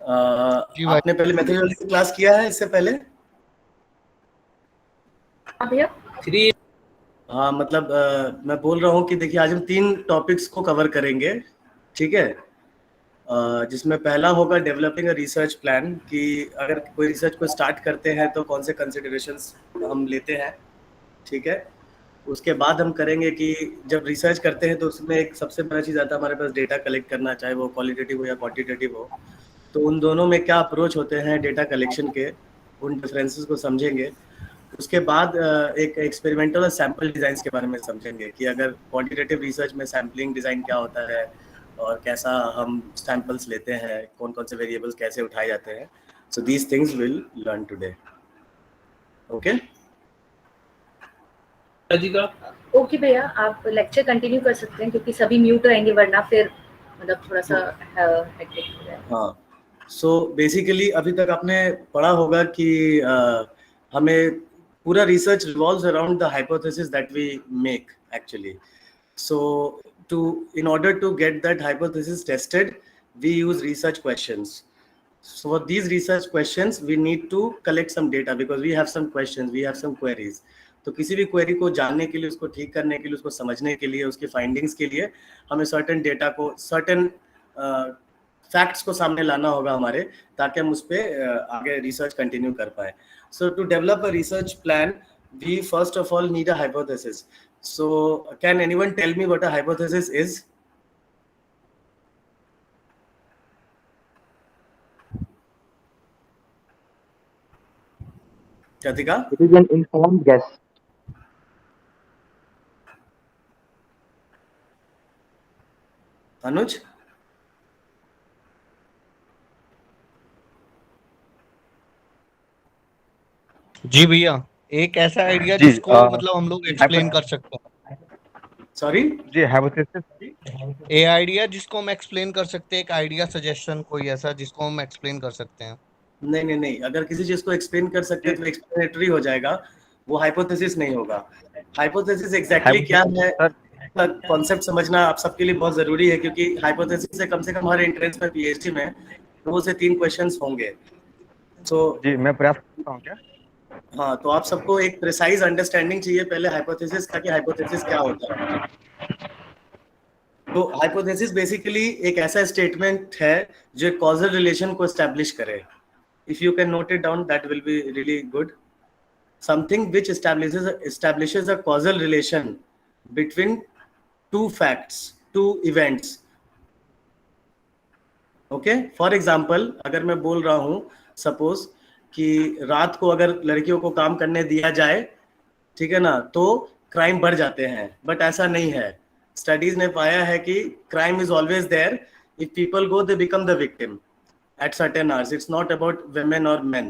जी भाई। आपने पहले मेथोडोलॉजी क्लास किया है इससे पहले? भैया थ्री। हाँ, मतलब मैं बोल रहा हूँ कि देखिए आज हम 3 टॉपिक्स को कवर करेंगे, ठीक है? जिसमें पहला होगा डेवलपिंग अ रिसर्च प्लान, कि अगर कोई रिसर्च को स्टार्ट करते हैं तो कौन से कंसिडरेशंस हम लेते हैं, ठीक है? उसके बाद हम करेंगे कि जब रिसर्च करते हैं तो उसमें एक सबसे बड़ा चीज़ आता है हमारे पास डेटा कलेक्ट करना, चाहे वो क्वालिटेटिव हो या क्वांटिटेटिव हो। तो उन दोनों में क्या अप्रोच होते हैं डेटा कलेक्शन के, उन डिफरेंसेस को समझेंगे। उसके बाद एक एक्सपेरिमेंटल और सैम्पल डिज़ाइंस के बारे में समझेंगे कि अगर क्वांटिटेटिव रिसर्च में सैम्पलिंग डिज़ाइन क्या होता है और कैसा हम सैंपल्स लेते हैं, कौन कौन से वेरिएबल्स कैसे उठाए जाते हैं। So these things will learn today. Okay जी का ओके भैया, आप लेक्चर कंटिन्यू कर सकते हैं क्योंकि सभी म्यूट रहेंगे, वरना फिर मतलब थोड़ा सा हेक्टिक हो जाए। हाँ, सो बेसिकली अभी तक आपने पढ़ा होगा कि हमें पूरा research revolves around the hypothesis that we make actually. So in order to get that hypothesis tested, we use research questions. So for these research questions, we need to collect some data because we have some questions, we have some queries. तो किसी भी query को जानने के लिए, उसको ठीक करने के लिए, उसको समझने के लिए, उसकी फाइंडिंग्स के लिए हमें सर्टेन डेटा को, सर्टेन फैक्ट्स को सामने लाना होगा हमारे, ताकि हम उस पर आगे रिसर्च कंटिन्यू कर पाए। So to develop a research plan, we first of all need a hypothesis. So can anyone tell me what a hypothesis is? Katika? It is an informed guess. Anuj? जी भैया, एक ऐसा idea जी, जिसको मतलब हम लोग explain कर सकते हैं। Sorry? जी हाइपोथेसिस ए आइडिया जिसको हम एक्सप्लेन कर सकते हैं, एक आइडिया सजेशन कोई ऐसा जिसको हम एक्सप्लेन कर सकते हैं। नहीं नहीं नहीं, अगर किसी चीज को एक्सप्लेन कर सकते हैं तो एक्सप्लेनेटरी हो जाएगा, वो हाइपोथेसिस नहीं होगा। हाइपोथेसिस एग्जैक्टली क्या है, कॉन्सेप्ट समझना आप सबके लिए बहुत जरूरी है, क्योंकि हाइपोथेसिस से कम हर एंट्रेंस में पीएचडी में 2 से 3 क्वेश्चंस होंगे। तो जी मैं प्रयास करता हूँ क्या? हाँ, तो आप सबको एक प्रिसाइज अंडरस्टैंडिंग चाहिए पहले हाइपोथेसिस का, कि हाइपोथेसिस क्या होता है। तो हाइपोथेसिस बेसिकली एक ऐसा स्टेटमेंट है जो कॉजल रिलेशन को एस्टैब्लिश करे। If you can note it down that will be really good. Something which establishes a causal relation between two facts, two events. Okay, for example अगर मैं बोल रहा हूँ सपोज कि रात को अगर लड़कियों को काम करने दिया जाए, ठीक है ना, तो क्राइम बढ़ जाते हैं, बट ऐसा नहीं है। स्टडीज ने पाया है कि crime is always there, if people go they become the victim at certain hours. It's not about women or men,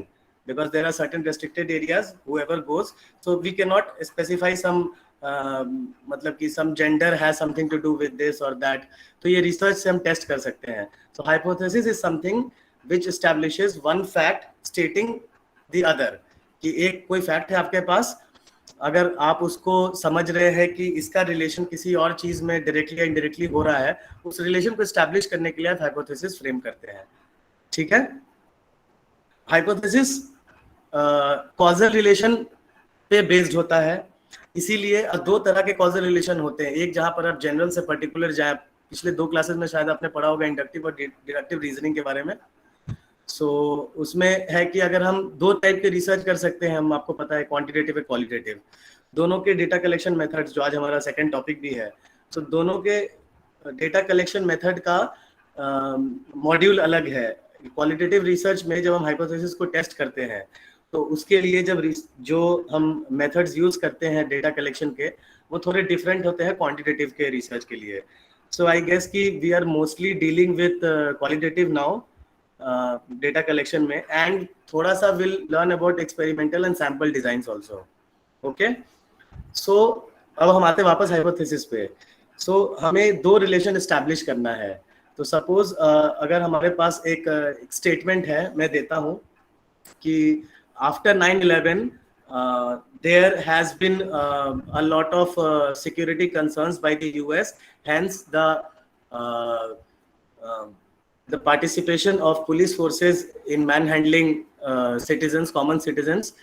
because there are certain restricted areas whoever goes. So we cannot specify some मतलब कि some gender has something to do with this or that. तो ये research से हम test कर सकते हैं। So hypothesis is something which establishes one fact stating the other, कि एक कोई fact है आपके पास, अगर आप उसको समझ रहे हैं कि इसका रिलेशन किसी और चीज में डायरेक्टली या इनडायरेक्टली हो रहा है, उस रिलेशन को एस्टैब्लिश करने के लिए आप हाइपोथेसिस फ्रेम करते हैं, ठीक है? हाइपोथेसिस कॉजल रिलेशन पे बेस्ड होता है, इसीलिए 2 तरह के कॉजल रिलेशन होते हैं। एक जहां पर आप जनरल से पर्टिकुलर जाए, पिछले 2 क्लासेस में शायद आपने पढ़ा होगा इंडक्टिव और डिडक्टिव रीजनिंग के बारे में। सो उसमें है कि अगर हम 2 टाइप के रिसर्च कर सकते हैं, हम आपको पता है क्वांटिटेटिव और क्वालिटेटिव, दोनों के डेटा कलेक्शन मेथड्स, जो आज हमारा सेकंड टॉपिक भी है। सो दोनों के डेटा कलेक्शन मेथड का मॉड्यूल अलग है। क्वालिटेटिव रिसर्च में जब हम हाइपोथेसिस को टेस्ट करते हैं, तो उसके लिए जो हम मेथड्स यूज करते हैं डेटा कलेक्शन के, वो थोड़े डिफरेंट होते हैं क्वांटिटेटिव के रिसर्च के लिए। सो आई गेस कि we are mostly dealing with qualitative now data collection में, एंड थोड़ा सा will learn about experimental and sample designs also. Okay, so अब हम आते वापस हाइपोथेसिस पे। सो हमें 2 रिलेशन एस्टैब्लिश करना है। तो सपोज अगर हमारे पास एक स्टेटमेंट है, मैं देता हूं कि after 9/11 there has been a lot of security concerns by the US, hence the the participation of police forces in manhandling citizens, common citizens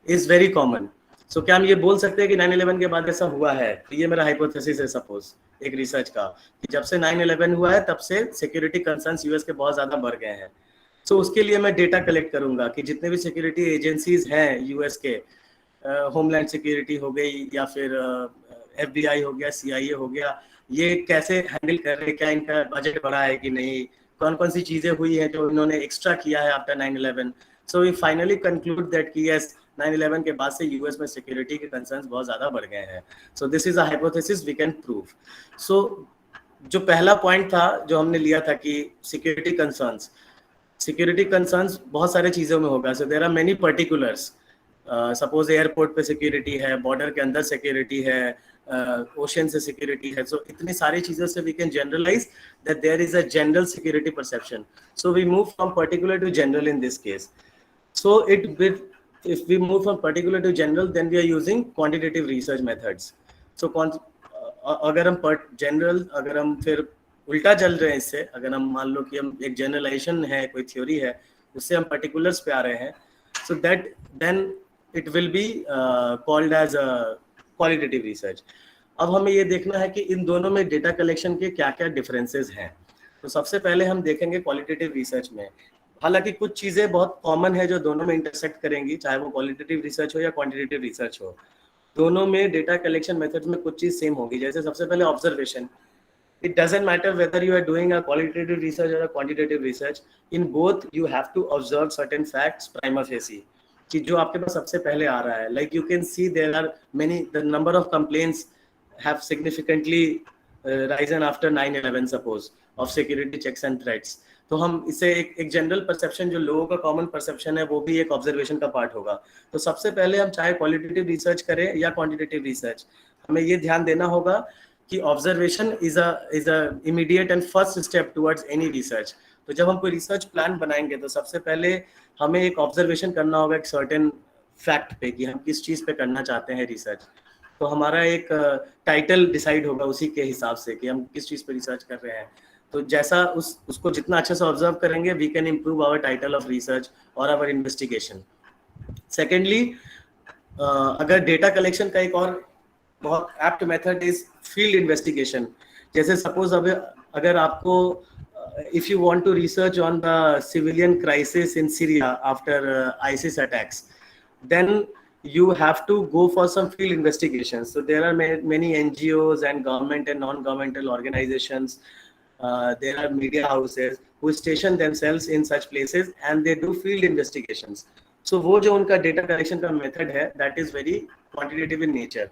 is very common. So क्या हम ये बोल सकते हैं कि 9/11 के बाद ऐसा हुआ है? तो ये मेरा हाइपोथेसिस है, सपोज एक रिसर्च का, कि जब से 9/11 हुआ है तब से सिक्योरिटी कंसर्न्स यूएस के बहुत ज्यादा बढ़ गए हैं. So उसके लिए मैं डेटा कलेक्ट करूंगा कि जितने भी सिक्योरिटी एजेंसीज हैं यूएस के, होमलैंड सिक्योरिटी हो गई या फिर FBI हो गया, CIA हो गया, ये कैसे हैंडल कर रहे हैं, क्या इनका बजट बढ़ा है कि नहीं, कौन कौन सी चीजें हुई हैं जो इन्होंने एक्स्ट्रा किया है after 9/11. So we finally conclude that कि यस, 9/11 के बाद से यूएस में सिक्योरिटी के कंसर्न्स बहुत ज्यादा बढ़ गए हैं. So this is a hypothesis we can prove. So जो पहला पॉइंट था जो हमने लिया था कि सिक्योरिटी कंसर्न्स बहुत सारे चीजों में होगा. So there are many particulars. Suppose airport पे सिक्योरिटी है, बॉर्डर के अंदर सिक्योरिटी है, ओशन से सिक्योरिटी है. सो इतनी सारी चीजों से we can generalise that there is a general security perception. So we move from particular to general in this case. So if we move from particular to general, then we are using quantitative research methods. So अगर हम general, अगर हम फिर उल्टा चल रहे हैं इससे, अगर हम मान लो कि हम एक generalization है, कोई theory है, उससे हम particulars पे आ रहे हैं, so that then it will be called as a qualitative research. अब हमें ये देखना है कि इन दोनों में data collection के क्या-क्या differences हैं. तो सबसे पहले हम देखेंगे qualitative research में. हालांकि कुछ चीजें बहुत कॉमन है जो दोनों में इंटरसेक्ट करेंगी, चाहे वो क्वालिटेटिव रिसर्च हो या क्वांटिटेटिव रिसर्च हो. दोनों में डेटा कलेक्शन मेथड्स में कुछ चीज सेम होगी. जैसे सबसे पहले observation. It doesn't matter whether you are doing a qualitative research और a quantitative research, in both you have to observe certain facts prima facie, कि जो आपके पास सबसे पहले आ रहा है. Like you can see there are many, the number of complaints have significantly risen after 9/11 suppose, of security checks and threats. तो हम इसे एक जनरल परसेप्शन, जो लोगों का कॉमन परसेप्शन है, वो भी एक ऑब्जर्वेशन का पार्ट होगा. तो सबसे पहले हम चाहे क्वालिटेटिव रिसर्च करें या क्वांटिटेटिव रिसर्च, हमें ये ध्यान देना होगा कि observation is a immediate and first step towards any research. तो जब हम कोई रिसर्च प्लान बनाएंगे तो सबसे पहले हमें एक ऑब्जर्वेशन करना होगा एक सर्टेन फैक्ट पे, कि हम किस चीज पे करना चाहते हैं रिसर्च. तो हमारा एक टाइटल डिसाइड होगा उसी के हिसाब से कि हम किस चीज पे रिसर्च कर रहे हैं. तो जैसा उसको जितना अच्छे से ऑब्जर्व करेंगे, we can improve our title of research और आवर इन्वेस्टिगेशन. सेकेंडली, अगर डेटा कलेक्शन का एक और बहुत apt method is field investigation. जैसे सपोज अगर आपको if you want to research on the civilian crisis in Syria after ISIS attacks, then you have to go for some field investigations. So there are many NGOs and government and non-governmental organizations. There are media houses who station themselves in such places and they do field investigations. So वो जो उनका data collection का method है, that is very quantitative in nature.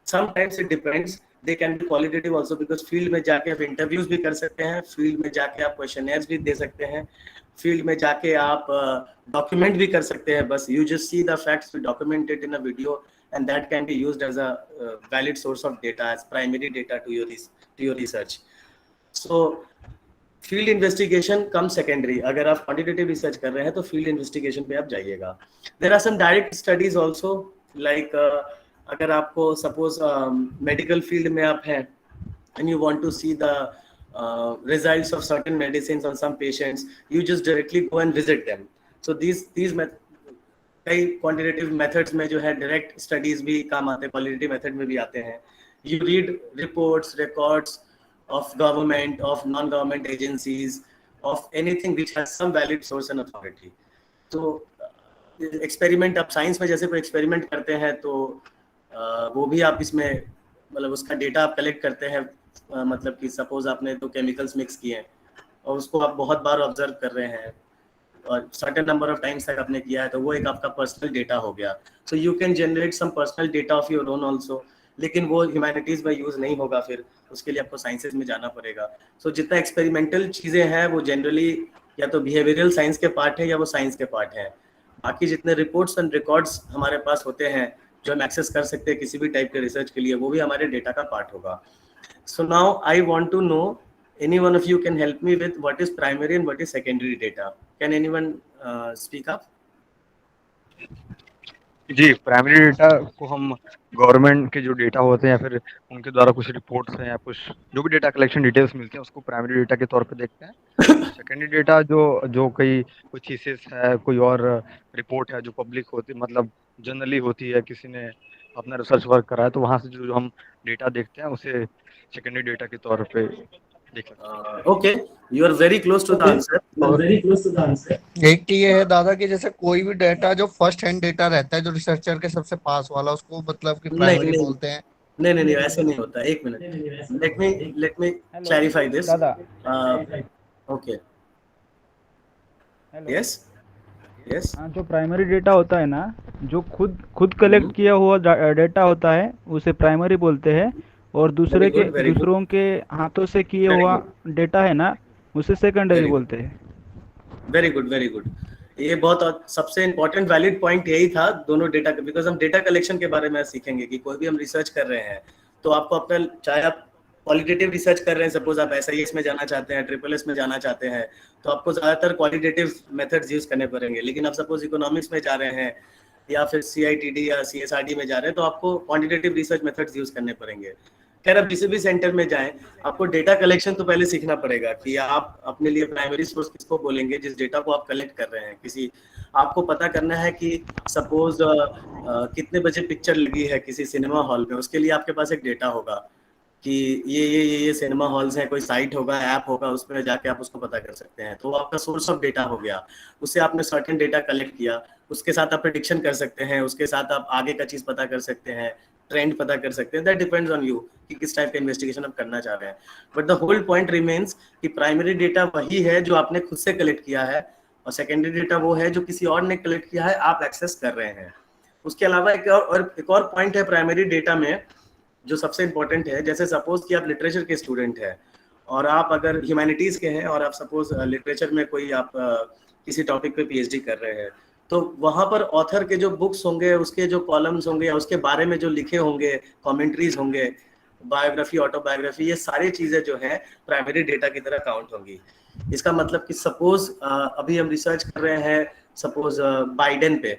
Sometimes it depends. They can be qualitative also, because field में जाके आप interviews भी कर सकते हैं, field में जाके आप questionnaires भी दे सकते हैं, field में जाके आप document भी कर सकते हैं. बस you just see the facts, we document it in a video, and that can be used as a valid source of data, as primary data to your research. So field investigation come secondary. अगर आप quantitative research कर रहे हैं तो field investigation पे आप जाइएगा. There are some direct studies also, like अगर आपको सपोज मेडिकल फील्ड में आप हैं and you want to see the results of certain medicines on some patients, you just directly go and visit them. So these कई quantitative methods में जो है direct studies भी काम आते हैं, क्वालिटेटिव मेथड में भी आते हैं. You read reports, records of government, of non-government agencies, of anything which has some valid source and authority. तो एक्सपेरिमेंट, आप साइंस में जैसे कोई एक्सपेरिमेंट करते हैं तो वो भी आप इसमें, मतलब उसका डेटा आप कलेक्ट करते हैं. मतलब कि सपोज आपने तो केमिकल्स मिक्स किए हैं और उसको आप बहुत बार ऑब्जर्व कर रहे हैं और सर्टेन नंबर ऑफ टाइम्स तक आपने किया है, तो वो एक आपका पर्सनल डेटा हो गया. So you can generate some personal data of your own also, लेकिन वो ह्यूमैनिटीज में यूज नहीं होगा, फिर उसके लिए आपको साइंसेज में जाना पड़ेगा. सो जितना एक्सपेरिमेंटल चीजें हैं वो जनरली या तो बिहेवियरल साइंस के पार्ट है या वो साइंस के पार्ट है. बाकी जितने रिपोर्ट्स एंड रिकॉर्ड्स हमारे पास होते हैं जो हम एक्सेस कर सकते हैं किसी भी टाइप के रिसर्च के लिए, वो भी हमारे डेटा का पार्ट होगा. So now I want to know, any one of you can help me with what is primary and what is secondary data. Can anyone speak up? जी, प्राइमरी डेटा को हम गवर्नमेंट के जो data होते हैं या फिर उनके द्वारा कुछ रिपोर्ट्स हैं या कुछ जो भी डेटा कलेक्शन डिटेल्स मिलती हैं उसको प्राइमरी डेटा के तौर पे देखते हैं। और सेकेंडरी डेटा जो जो कई कोई थीसिस है, कोई और रिपोर्ट है जो पब्लिक होती मतलब जनरली होती है, किसी ने अपना रिसर्च वर्क करा है, तो वहाँ से जो हम डेटा देखते हैं उसे सेकेंडरी डेटा के तौर पे देख सकते हैं। Okay, you are very close to the answer. और Very close to the answer. एक तो ये है दादा कि जैसे कोई भी डेटा जो फर्स्ट हैंड डेटा रहता है जो रिसर्चर के सबसे पास वाला उसको मतलब कि प्राइमरी नहीं बोलते हैं। नहीं ऐसे नहीं होता। एक minute, let me clarify this. दादा Okay. हेलो। Yes. हाँ, जो प्राइमरी डेटा होता है ना, जो खुद कलेक्ट किया हुआ डेटा होता है उसे प्राइमरी बोलते हैं, और Very good, very good. दूसरों के हाथों से किए Very हुआ good. डेटा है ना, उसे सेकेंडरी Very good. बोलते हैं। Very good. ये बहुत सबसे इम्पोर्टेंट वैलिड पॉइंट यही था दोनों डेटा का, बिकॉज हम डेटा कलेक्शन के बारे में सीखेंगे कि कोई भी हम रिसर्च कर रहे हैं तो आपको अपना, चाहे आप क्वालिटेटिव रिसर्च कर रहे हैं, सपोज आप SIS में जाना चाहते हैं, SSS में जाना चाहते हैं, तो आपको ज्यादातर क्वालिटेटिव मेथड्स यूज करने पड़ेंगे। लेकिन आप सपोज इकोनॉमिक्स में जा रहे हैं या फिर CITD या CSRD में जा रहे हैं तो आपको क्वांटिटेटिव रिसर्च मेथड्स यूज करने पड़ेंगे। खैर, आप किसी भी सेंटर में जाएं, आपको डेटा कलेक्शन तो पहले सीखना पड़ेगा कि आप अपने लिए प्राइमरी सोर्स किसको बोलेंगे, जिस डेटा को आप कलेक्ट कर रहे हैं। किसी आपको पता करना है कि सपोज कितने बजे पिक्चर लगी है किसी सिनेमा हॉल में, उसके लिए आपके पास एक डेटा होगा कि ये सिनेमा हॉल्स हैं, कोई साइट होगा, ऐप होगा, उसमें जाके आप उसको पता कर सकते हैं। तो वो आपका सोर्स ऑफ डेटा हो गया, उससे आपने सर्टेन डेटा कलेक्ट किया, उसके साथ आप प्रेडिक्शन कर सकते हैं, उसके साथ आप आगे का चीज पता कर सकते हैं, ट्रेंड पता कर सकते हैं। दैट डिपेंड्स ऑन यू कि किस टाइप का इन्वेस्टिगेशन आप करना चाह रहे हैं। But the whole point remains कि प्राइमरी डेटा वही है जो आपने खुद से कलेक्ट किया है, और सेकेंडरी डेटा वो है जो किसी और ने कलेक्ट किया है, आप एक्सेस कर रहे हैं। उसके अलावा एक और पॉइंट है प्राइमरी डेटा में जो सबसे इंपॉर्टेंट है। जैसे सपोज कि आप लिटरेचर के स्टूडेंट हैं और आप अगर ह्यूमैनिटीज के हैं और आप सपोज लिटरेचर में कोई आप किसी टॉपिक पे PhD कर रहे हैं, तो वहां पर ऑथर के जो बुक्स होंगे, उसके जो कॉलम्स होंगे या उसके बारे में जो लिखे होंगे, कमेंट्रीज होंगे, बायोग्राफी, ऑटोबायोग्राफी, ये सारी चीजें जो है प्राइमरी डेटा की तरह काउंट होंगी। इसका मतलब कि सपोज अभी हम रिसर्च कर रहे हैं सपोज बाइडेन पे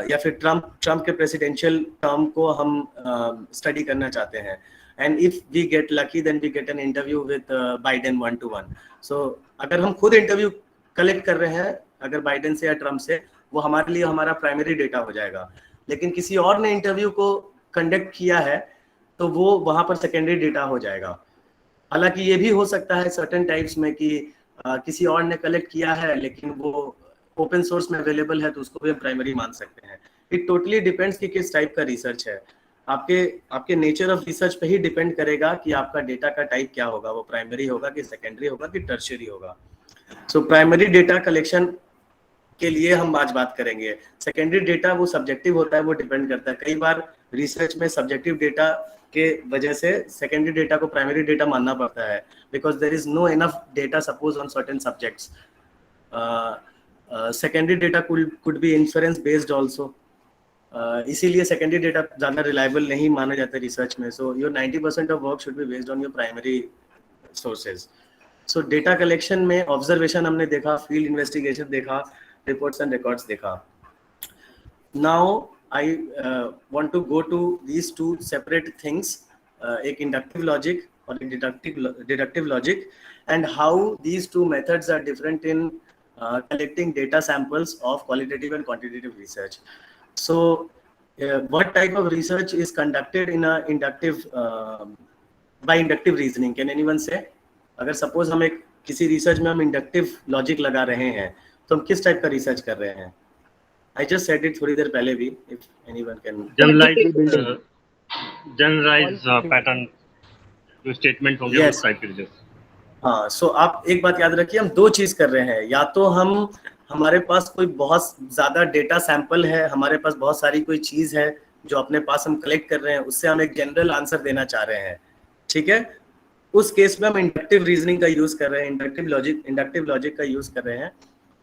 या फिर ट्रम्प के प्रेसिडेंशियल टर्म को हम स्टडी करना चाहते हैं, and if we get lucky then we get an interview with Biden 1-to-1। So अगर हम खुद इंटरव्यू कलेक्ट कर रहे हैं अगर बाइडेन से या ट्रम्प से, वो हमारे लिए हमारा प्राइमरी डेटा हो जाएगा। लेकिन किसी और ने इंटरव्यू को कंडक्ट किया है तो वो वहां पर सेकेंडरी डेटा हो जाएगा। हालांकि ये भी हो सकता है सर्टेन टाइप्स में कि किसी और ने कलेक्ट किया है लेकिन वो ओपन सोर्स में अवेलेबल है तो उसको भी हम प्राइमरी मान सकते हैं। इट टोटली डिपेंड्स कि किस टाइप का रिसर्च है। आपके नेचर ऑफ रिसर्च पे ही डिपेंड करेगा कि आपका डेटा का टाइप क्या होगा, वो प्राइमरी होगा कि सेकेंडरी होगा कि टर्शियरी होगा। सो प्राइमरी डेटा कलेक्शन के लिए हम आज बात करेंगे। सेकेंडरी डेटा वो सब्जेक्टिव होता है, वो डिपेंड करता है। कई बार रिसर्च में सब्जेक्टिव डेटा के वजह से सेकेंडरी डेटा को प्राइमरी डेटा मानना पड़ता है, because there is no enough data suppose on certain subjects. Secondary data could be inference based also, इसीलिए सेकेंडरी डेटा ज़्यादा रिलायबल नहीं माना जाता रिसर्च में। So your 90% of work should be based on your primary sources. So data collection में observation हमने देखा, field investigation देखा, रिपोर्ट्स एंड रिकॉर्ड्स देखा। Now I want to go to these two separate things, एक inductive logic और एक deductive logic, and how these two methods are different in collecting data samples of qualitative and quantitative research. So what type of research is conducted in a inductive by inductive reasoning? Can anyone say? अगर suppose हम एक किसी research में हम inductive logic लगा रहे हैं तो हम किस टाइप का रिसर्च कर रहे हैं? I just said it थोड़ी देर पहले भी, if anyone can generalize pattern जो स्टेटमेंट होंगे Yes. उस टाइप के रिसर्च। हाँ, सो आप एक बात याद रखिए, हम दो चीज कर रहे हैं। या तो हमारे पास कोई बहुत ज्यादा डेटा सैंपल है, हमारे पास बहुत सारी कोई चीज है जो अपने पास हम कलेक्ट कर रहे हैं, उससे हम एक जनरल आंसर देना चाह रहे हैं, ठीक है। उस केस में हम इंडक्टिव रीजनिंग का यूज कर रहे हैं, इंडक्टिव लॉजिक का यूज कर रहे हैं,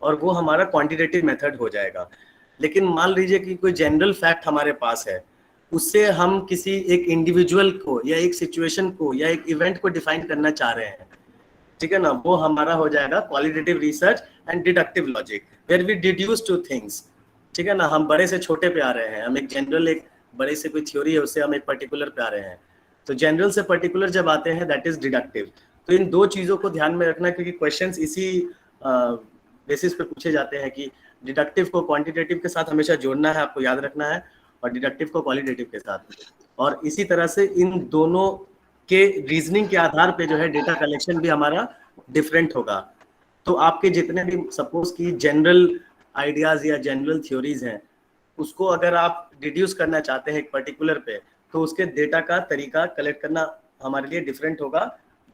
और वो हमारा क्वांटिटेटिव मेथड हो जाएगा। लेकिन मान लीजिए कि कोई जनरल फैक्ट हमारे पास है, उससे हम किसी एक इंडिविजुअल को या एक सिचुएशन को या एक इवेंट को डिफाइन करना चाह रहे हैं, ठीक है ना, वो हमारा हो जाएगा qualitative research and deductive logic, where we deduce two things. ठीक है ना, हम बड़े से छोटे पे आ रहे हैं, हम एक जनरल, एक बड़े से कोई थ्योरी है उससे हम एक पर्टिकुलर पे आ रहे हैं। तो जनरल से पर्टिकुलर जब आते हैं दैट इज डिडक्टिव। तो इन दो चीजों को ध्यान में रखना, क्योंकि क्वेश्चंस इसी बेसिस पे पूछे जाते हैं कि डिडक्टिव को क्वांटिटेटिव के साथ हमेशा जोड़ना है, आपको याद रखना है, और डिडक्टिव को क्वालिटेटिव के साथ। और इसी तरह से इन दोनों के रीजनिंग के आधार पे जो है डेटा कलेक्शन भी हमारा डिफरेंट होगा। तो आपके जितने भी सपोज की जनरल आइडियाज या जनरल थ्योरीज हैं, उसको अगर आप डिड्यूस करना चाहते हैं एक पर्टिकुलर पे, तो उसके डेटा का तरीका कलेक्ट करना हमारे लिए डिफरेंट होगा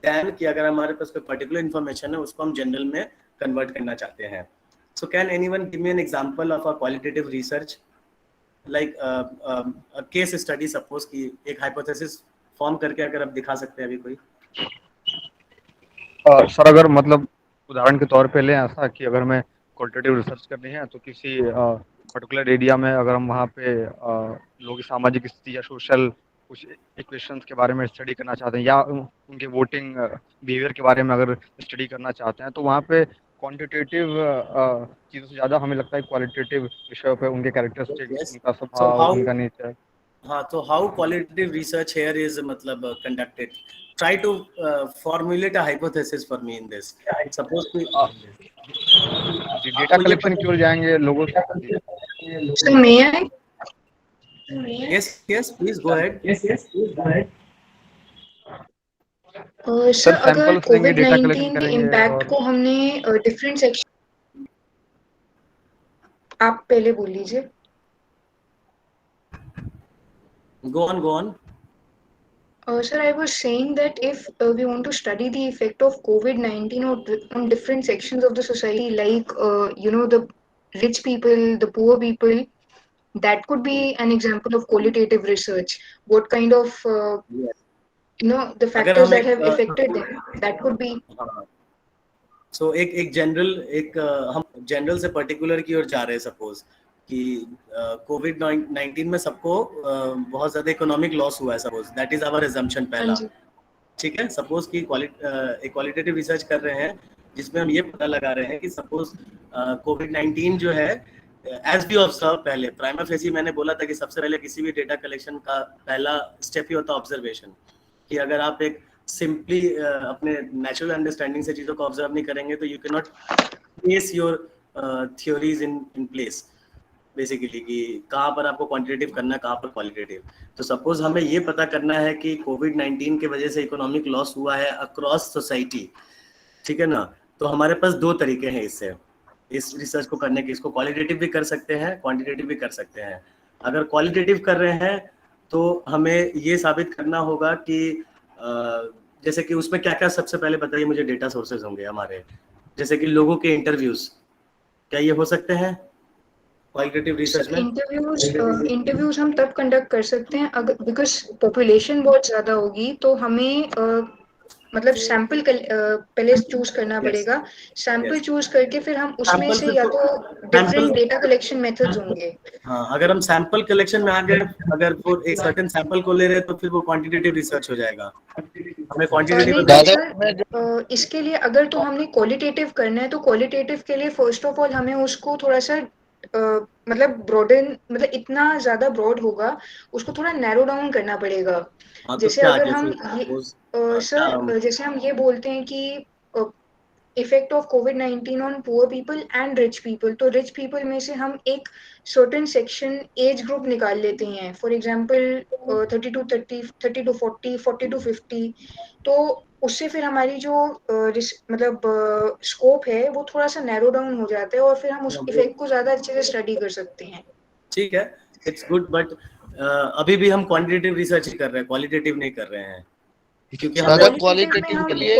दैन कि अगर हमारे पास कोई पर्टिकुलर इन्फॉर्मेशन है उसको हम जनरल में कन्वर्ट करना चाहते हैं। So can anyone give me an example of a qualitative research, like case study, suppose की एक हाइपोथेसिस फॉर्म करके अगर आप दिखा सकते हैं अभी कोई। सर अगर मतलब उदाहरण के तौर पे लें ऐसा कि अगर मैं क्वालिटेटिव रिसर्च करनी है तो किसी पर्टिकुलर एरिया में अगर हम वहाँ पे लोगों की सामाजिक स्थिति या सोशल कुछ इक्वेशंस के बारे में स्टडी करना चाहते हैं या उनके वोटिंग बिहेवियर के बारे में अगर स्टडी करना चाहते हैं, तो वहाँ पे क्वांटिटेटिव चीज़ों से ज़्यादा हमें लगता है क्वालिटेटिव विषयों पे उनके कैरेक्टरिस्टिक्स, Yes. उनका So स्वभाव, how, उनका नेचर। हाँ, तो how qualitative research here is मतलब conducted? Try to formulate a hypothesis for me in this. Suppose कि जी, डेटा आपको ये कलेक्शन की ओर जाएंगे लोगों से। जी। So may I? Yes yes please go ahead. Sir sir अगर सैंपल्स लेंगे, डेटा कलेक्शन कोविड-19 के करेंगे इम्पैक्ट और को हमने डिफरेंट सेक्शन, आप पहले बोल लीजिए। Go on. Sir, I was saying that if we want to study the effect of COVID-19 on different sections of the society, like the rich people, the poor people, that could be an example of qualitative research. What kind of the अगर factors हम that एक have affected them, that could be. सो एक general, एक हम general से particular की ओर जा रहे हैं। सपोज कि कोविड-19 में सबको बहुत ज्यादा इकोनॉमिक लॉस हुआ है, suppose that is our assumption हाँ पहला। जी। ठीक है, सपोज कि एक क्वालिटेटिव रिसर्च कर रहे हैं जिसमें हम ये पता लगा रहे हैं कि सपोज कोविड-19 जो है, एज वी ऑब्जर्व, पहले प्राइमा फेसी मैंने बोला था कि सबसे पहले किसी भी डेटा कलेक्शन का पहला स्टेप ही होता है ऑब्जर्वेशन। कि अगर आप एक सिंपली अपने नेचुरल अंडरस्टैंडिंग से चीजों को ऑब्जर्व नहीं करेंगे तो you can not place your theories in place, basically कि कहाँ पर आपको क्वांटिटेटिव करना है, कहाँ पर क्वालिटेटिव। तो सपोज हमें ये पता करना है कि कोविड-19 की वजह से इकोनॉमिक लॉस हुआ है अक्रॉस सोसाइटी, ठीक है ना। तो हमारे पास दो तरीके हैं इससे, इस रिसर्च को करने के। इसको क्वालिटेटिव भी कर सकते हैं, क्वांटिटेटिव भी कर सकते हैं। अगर क्वालिटेटिव कर रहे हैं तो हमें ये साबित करना होगा कि जैसे कि उसमें क्या क्या, सबसे पहले बताइए मुझे, डेटा सोर्सेज होंगे हमारे, जैसे कि लोगों के इंटरव्यूज, क्या ये हो सकते हैं क्वालिटेटिव रिसर्च में? इंटरव्यूज हम तब कंडक्ट कर सकते हैं अगर, बिकॉज पॉपुलेशन बहुत ज्यादा होगी तो हमें मतलब सैंपल पहले चूज करना पड़ेगा। सैंपल चूज करके फिर हम उसमें सैंपल से या तो डिफरेंट डेटा कलेक्शन मेथड्स होंगे। हाँ, अगर हम सैंपल कलेक्शन में आ गए, अगर वो एक सर्टेन सैंपल को ले रहे हैं तो फिर वो क्वांटिटेटिव रिसर्च हो जाएगा। हमें क्वांटिटेटिव नहीं सर, इसके लिए अगर तो हमने क्वालिटेटिव करना है तो क्वालिटेटिव के लिए फर्स्ट ऑफ ऑल हमें उसको थोड़ा सा मतलब ब्रॉडन, मतलब इतना ज्यादा ब्रॉड होगा, उसको थोड़ा नैरो डाउन करना पड़ेगा। जैसे अगर हम सर जैसे हम ये बोलते हैं कि effect of covid on poor people and rich people, तो रिच पीपल में से हम एक सर्टेन सेक्शन एज ग्रुप निकाल लेते हैं, फॉर एग्जांपल 30 to 40, 40 to 50। तो उससे फिर हमारी जो मतलब स्कोप है वो थोड़ा सा नैरो डाउन हो जाता है और फिर हम उस इफेक्ट को ज्यादा अच्छे से स्टडी कर सकते हैं। ठीक है, इट्स गुड, बट अभी भी हम क्वांटिटेटिव रिसर्च ही कर रहे हैं, क्वालिटेटिव नहीं कर रहे हैं, क्योंकि हम क्वालिटेटिव के लिए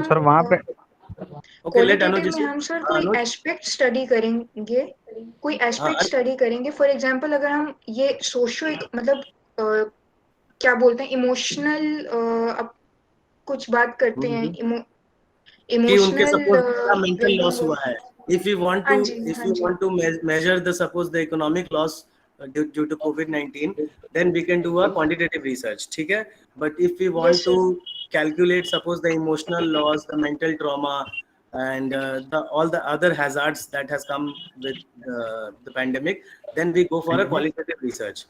सर वहाँ पे क्वालिटेटिव में हम सर कोई एस्पेक्ट स्टडी करेंगे, कोई एस्पेक्ट स्टडी करेंगे। फॉर एग्जांपल अगर हम ये सोशो मतलब क्या बोलते हैं, इमोशनल कुछ बात करते हैं, कि उनके सपोज क्या इमोशनल मेंटल लॉस हुआ है। if you want हाँ जी to measure the suppose the economic loss due to COVID-19, then we can do a quantitative research, ठीक है। but if we want to calculate suppose the emotional loss, the mental trauma, and all the other hazards that has come with the pandemic, then we go for a qualitative research.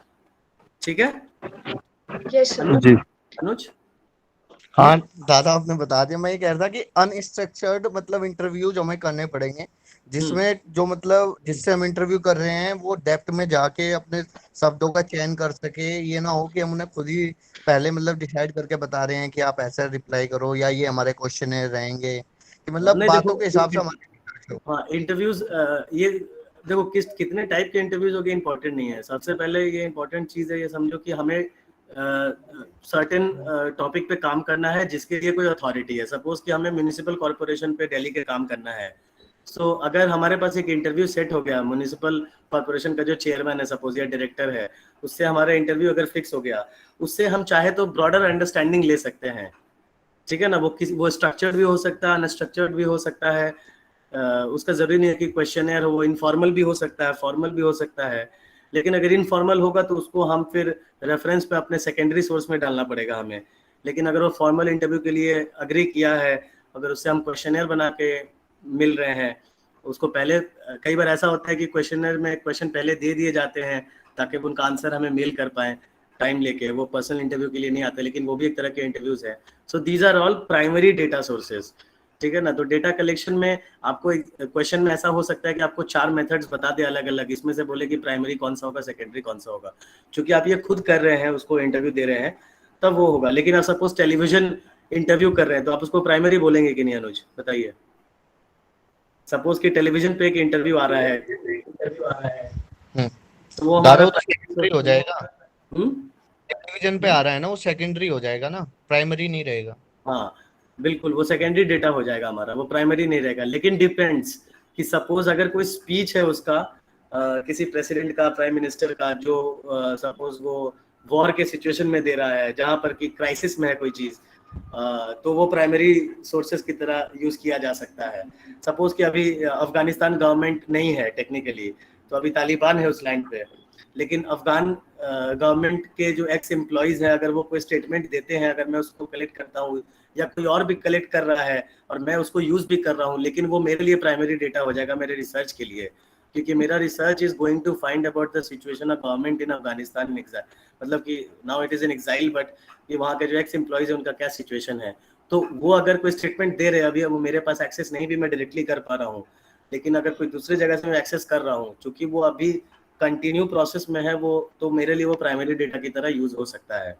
ठीक है yes sir. अनुज? जी अनुज हाँ दादा आपने बता दिया। मैं ये कह रहा था कि अनस्ट्रक्चर्ड मतलब इंटरव्यूज हमें करने पड़ेंगे, जिसमें जो मतलब जिससे हम इंटरव्यू कर रहे हैं वो डेप्थ में जाके अपने शब्दों का चयन कर सके। ये ना हो कि हम उन्हें खुद ही पहले मतलब डिसाइड करके बता रहे हैं कि आप ऐसा रिप्लाई करो या ये हमारे क्वेश्चन रहेंगे, कि मतलब नहीं देखो, बातों के हिसाब से हमारे research हो। हाँ इंटरव्यूज, ये देखो कितने टाइप के इंटरव्यूज हो गए इम्पोर्टेंट नहीं है। सबसे पहले ये इम्पोर्टेंट चीज है, ये समझो कि हमें सर्टेन टॉपिक पे काम करना है जिसके लिए कोई अथॉरिटी है। सपोज कि हमें म्यूनिसिपल कॉर्पोरेशन पे दिल्ली के काम करना है। सो अगर हमारे पास एक इंटरव्यू सेट हो गया, म्यूनिसिपल कॉर्पोरेशन का जो चेयरमैन है सपोज या डायरेक्टर है, उससे हमारा इंटरव्यू अगर फिक्स हो गया, उससे हम चाहे तो ब्रॉडर अंडरस्टैंडिंग ले सकते हैं। ठीक है ना, वो स्ट्रक्चर्ड भी हो सकता है, अनस्ट्रक्चर्ड भी हो सकता है। उसका जरूरी नहीं है कि क्वेश्चनर हो, वो इनफॉर्मल भी हो सकता है, फॉर्मल भी हो सकता है। लेकिन अगर इनफॉर्मल होगा तो उसको हम फिर रेफरेंस पे अपने सेकेंडरी सोर्स में डालना पड़ेगा हमें। लेकिन अगर वो फॉर्मल इंटरव्यू के लिए अग्री किया है, अगर उससे हम क्वेश्चनर बना के मिल रहे हैं, उसको पहले कई बार ऐसा होता है कि क्वेश्चनर में क्वेश्चन पहले दे दिए जाते हैं ताकि उनका आंसर हमें मेल कर पाए टाइम लेके, वो पर्सनल इंटरव्यू के लिए नहीं आते, लेकिन वो भी एक तरह के इंटरव्यूज है। So these are all primary data sources. ठीक है ना, तो डेटा कलेक्शन में आपको एक क्वेश्चन में ऐसा हो सकता है कि आपको 4 मेथड्स बता दे अलग अलग, इसमें से बोले कि प्राइमरी कौन सा होगा, सेकेंडरी कौन सा होगा। क्योंकि आप ये खुद कर रहे हैं, उसको इंटरव्यू दे रहे हैं, तब वो होगा। लेकिन आप सपोज टेलीविजन इंटरव्यू कर रहे हैं तो आप उसको प्राइमरी बोलेंगे कि नहीं अनुज, बताइए। सपोज कि टेलीविजन पे एक इंटरव्यू आ रहा है, तो वो दादा हमारा वो तो सेकेंडरी हो जाएगा, हम्म टेलीविजन पे आ रहा है ना, वो सेकेंडरी हो जाएगा ना, प्राइमरी नहीं रहेगा। हाँ बिल्कुल, वो सेकेंडरी डेटा हो जाएगा हमारा, वो प्राइमरी नहीं रहेगा। लेकिन डिपेंड्स कि सपोज अगर कोई स्पीच है उसका, किसी प्रेसिडेंट का, प्राइम मिनिस्टर का, जो सपोज वो वॉर के सिचुएशन में दे रहा है, जहां पर कि क्राइसिस में है कोई चीज, तो वो प्राइमरी सोर्सेज की तरह यूज किया जा सकता है। सपोज कि अभी अफगानिस्तान गवर्नमेंट नहीं है टेक्निकली, तो अभी तालिबान है उस लैंड पे, लेकिन अफगान गवर्नमेंट के जो एक्स एम्प्लॉयज हैं, अगर वो कोई स्टेटमेंट देते हैं, अगर मैं उसको कलेक्ट करता हूँ या कोई और भी कलेक्ट कर रहा है और मैं उसको यूज भी कर रहा हूँ, लेकिन वो मेरे लिए प्राइमरी डेटा हो जाएगा मेरे रिसर्च के लिए, क्योंकि मेरा research is going to find about the situation of government in Afghanistan in exile, मतलब कि now it is in exile, but ये वहाँ के जो एक्स एम्प्लॉयज है उनका क्या सिचुएशन है। तो वो अगर कोई स्टेटमेंट दे रहे हैं, अभी वो मेरे पास एक्सेस नहीं भी मैं डायरेक्टली कर पा रहा हूँ, लेकिन अगर कोई दूसरी जगह से मैं एक्सेस कर रहा हूँ, क्योंकि वो अभी कंटिन्यू प्रोसेस में है वो, तो मेरे लिए वो प्राइमरी डेटा की तरह यूज हो सकता है।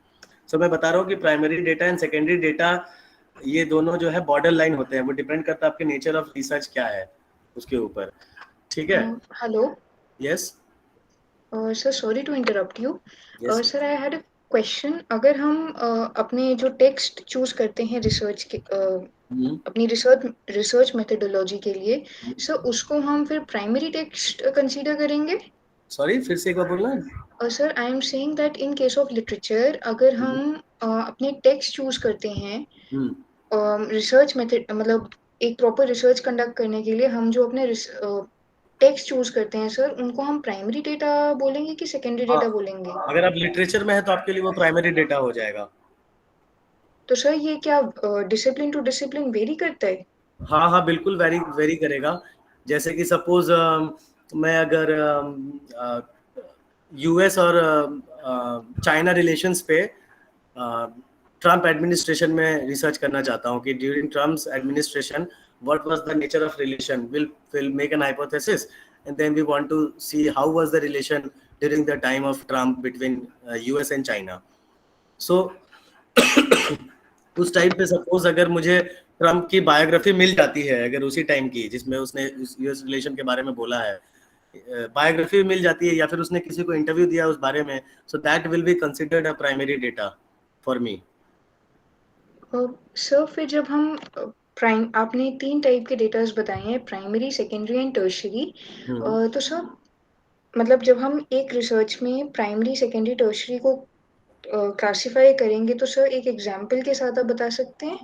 सो मैं बता रहा हूँ कि primary data and secondary data, ये दोनों जो है बॉर्डर लाइन होते हैं, वो डिपेंड करता है आपके नेचर ऑफ रिसर्च क्या है उसके ऊपर। ठीक है, hello yes sir, sorry to interrupt you. Yes sir I had a question. अगर हम अपने जो टेक्स्ट चूज करते हैं रिसर्च के अपनी रिसर्च मेथोडोलॉजी के लिए, सर उसको हम फिर प्राइमरी टेक्स्ट कंसीडर करेंगे? सॉरी फिर से एक बार बोलना। Sir I am saying that in case of literature, अगर हम अपने टेक्स्ट चूज करते हैं रिसर्च मेथड, मतलब एक प्रॉपर रिसर्च कंडक्ट करने के लिए हम जो अपने टेक्स्ट चूज करते हैं सर, उनको हम प्राइमरी डेटा बोलेंगे कि सेकेंडरी हाँ, डेटा बोलेंगे? अगर आप लिटरेचर में है तो आपके लिए वो प्राइमरी डेटा हो जाएगा। तो सर ये क्या डिसिप्लिन टू डिसिप्लिन वेरी करता है? हाँ हाँ बिल्कुल वेरी वेरी करेगा। जैसे कि सपोज मैं अगर यूएस और चाइना रिलेशंस पे ट्रम्प एडमिनिस्ट्रेशन में रिसर्च करना चाहता हूँ कि during Trump's administration what was the nature of relation, will make an hypothesis and then we want to see how was the relation during the time of Trump between US and China. So उस time पे suppose अगर मुझे Trump की biography मिल जाती है, अगर उसी time की जिसमें उसने यूएस रिलेशन के बारे में बोला है, बायोग्राफी मिल जाती है या फिर उसने किसी को इंटरव्यू दिया उस बारे में, so that will be considered a primary data for me. Sir फिर जब हम प्राइम आपने 3 टाइप के डेटास बताए हैं, प्राइमरी, सेकेंडरी एंड टर्शियरी। तो सर मतलब जब हम एक रिसर्च में प्राइमरी, सेकेंडरी, टर्शियरी को क्लासिफाई करेंगे, तो सर एक एग्जांपल के साथ आप बता सकते हैं?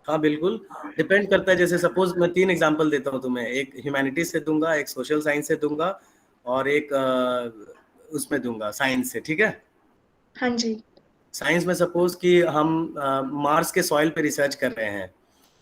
हाँ बिल्कुल, डिपेंड करता है। जैसे सपोज मैं 3 एग्जांपल देता हूँ तुम्हें, एक ह्यूमैनिटीज से दूंगा, एक सोशल साइंस से दूंगा और एक उसमें दूंगा साइंस से। ठीक है, हाँ जी। साइंस में सपोज कि हम मार्स के सॉइल पे रिसर्च कर रहे हैं,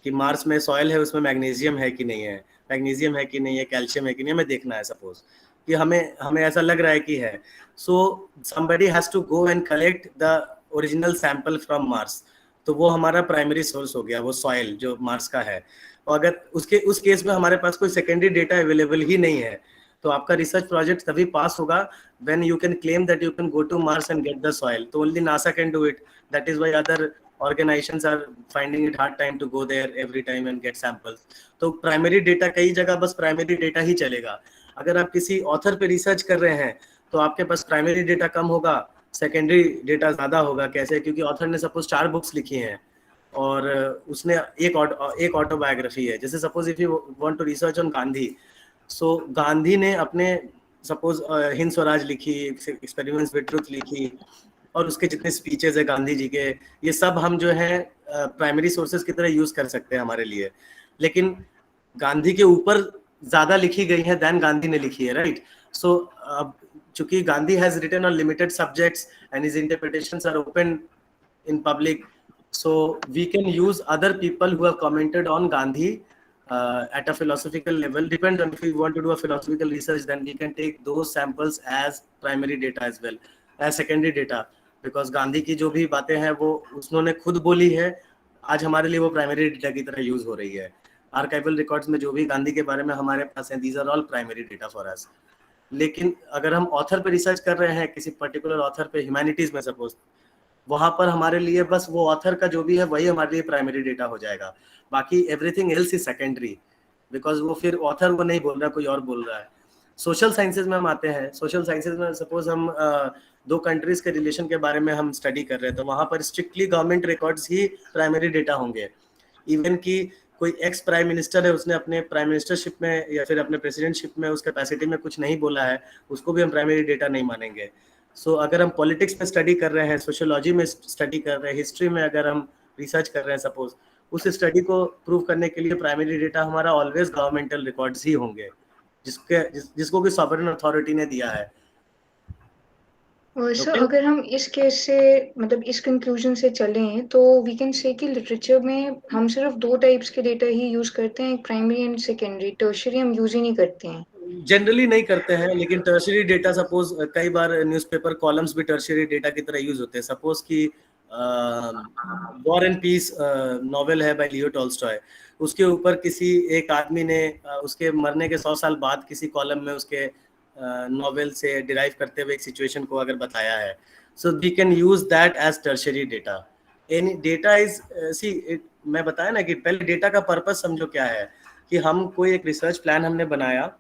कि मार्स में सॉइल है, उसमें मैग्नीशियम है कि नहीं है, मैग्नीशियम है कि नहीं है, कैल्शियम है कि नहीं है, हमें देखना है सपोज कि हमें हमें ऐसा लग रहा है कि है। So somebody has to go and collect the original sample from Mars, तो वो हमारा प्राइमरी सोर्स हो गया, वो सॉइल जो मार्स का है। और अगर उस केस में हमारे पास कोई सेकेंडरी डेटा अवेलेबल ही नहीं है, तो आपका रिसर्च प्रोजेक्ट तभी पास होगा when you can claim that you can go to Mars and get the soil. तो only NASA can do it, that is why other organizations are finding it hard time to go there every time and get samples. तो primary data, कई जगह बस primary data ही चलेगा। अगर आप किसी author पे रिसर्च कर रहे हैं तो आपके पास प्राइमरी डेटा कम होगा, सेकेंडरी डेटा ज्यादा होगा। कैसे? क्योंकि ऑथर ने सपोज 4 बुक्स लिखी हैं और उसने एक ऑटोबायोग्राफी है। जैसे suppose if you want to research on Gandhi, so Gandhi ने अपने सपोज हिंद स्वराज लिखी, एक्सपेरिमेंट्स विद ट्रुथ लिखी, और उसके जितने स्पीचेस है गांधी जी के, ये सब हम जो है प्राइमरी सोर्सेज की तरह यूज कर सकते हैं हमारे लिए। लेकिन गांधी के ऊपर ज्यादा लिखी गई है देन गांधी ने लिखी है, राइट? सो चूंकि Gandhi has written on limited subjects and his interpretations are open in public, so we can use other people who have commented on Gandhi at a philosophical level. Depends on if we want to do a philosophical research, then we can take those samples as primary data as well as secondary data, because Gandhi की जो भी बातें हैं वो उन्होंने खुद बोली है, आज हमारे लिए वो प्राइमरी डेटा की तरह यूज हो रही है। आर्काइवल रिकॉर्ड्स में जो भी गांधी के बारे में हमारे पास है, these are all primary data for us. लेकिन अगर हम ऑथर पे रिसर्च कर रहे हैं, किसी पर्टिकुलर ऑथर पे, ह्यूमैनिटीज में सपोज, वहां पर हमारे लिए बस वो ऑथर का जो भी है वही हमारे लिए प्राइमरी डेटा हो जाएगा, बाकी everything else is secondary, because वो फिर ऑथर वो नहीं बोल रहा, कोई और बोल रहा है। सोशल साइंसेज में हम आते हैं। सोशल साइंसेज में सपोज हम 2 कंट्रीज के रिलेशन के बारे में हम स्टडी कर रहे हैं, तो वहां पर स्ट्रिक्टली गवर्नमेंट रिकॉर्ड्स ही प्राइमरी डेटा होंगे। इवन कि कोई एक्स प्राइम मिनिस्टर है, उसने अपने प्राइम मिनिस्टरशिप में या फिर अपने प्रेसिडेंटशिप में उस कैपेसिटी में कुछ नहीं बोला है, उसको भी हम प्राइमरी डेटा नहीं मानेंगे। सो अगर हम पॉलिटिक्स में स्टडी कर रहे हैं, सोशियोलॉजी में स्टडी कर रहे हैं, हिस्ट्री में अगर हम रिसर्च कर रहे हैं सपोज, उस स्टडी को प्रूव करने के लिए प्राइमरी डेटा हमारा ऑलवेज गवर्नमेंटल रिकॉर्ड्स ही होंगे, जिसको कि सॉवरेन अथॉरिटी ने दिया है। सर अगर हम इस केस से मतलब इस कंक्लूजन से चलें तो वी कैन से कि लिटरेचर में हम सिर्फ 2 टाइप्स के डेटा ही यूज करते हैं, प्राइमरी एंड सेकेंडरी। टर्शियरी हम यूज ही नहीं करते हैं, जनरली नहीं करते हैं। लेकिन टर्शियरी डेटा सपोज कई बार न्यूज़पेपर कॉलम्स भी टर्शियरी डेटा की तरह यूज होते हैं। सपोज कि वॉर एंड पीस नॉवेल है बाय लियो टॉल्स्टॉय, उसके ऊपर किसी एक आदमी ने उसके मरने के 100 साल बाद किसी कॉलम में उसके नॉवेल से डिराइव करते हुए एक सिचुएशन को अगर बताया है, so we can use that as tertiary data. Any data is मैं बताया ना कि पहले डेटा का पर्पस समझो क्या है, कि हम कोई एक रिसर्च प्लान हमने बनाया,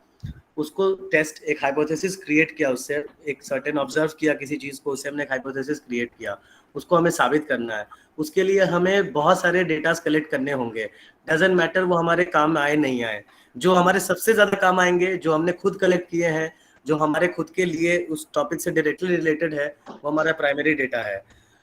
उसको टेस्ट, एक हाइपोथेसिस क्रिएट किया, उससे एक सर्टेन ऑब्जर्व किया किसी चीज को, उससे हमने एक हाइपोथेसिस क्रिएट किया, उसको हमें साबित करना है। उसके लिए हमें बहुत सारे डेटास कलेक्ट करने होंगे, डजंट मैटर वो हमारे काम आए नहीं आए। जो हमारे सबसे ज्यादा काम आएंगे, जो हमने खुद कलेक्ट किए हैं, जो हमारे खुद के लिए उस टॉपिक से डायरेक्टली रिलेटेड है, वो हमारा प्राइमरी डेटा है।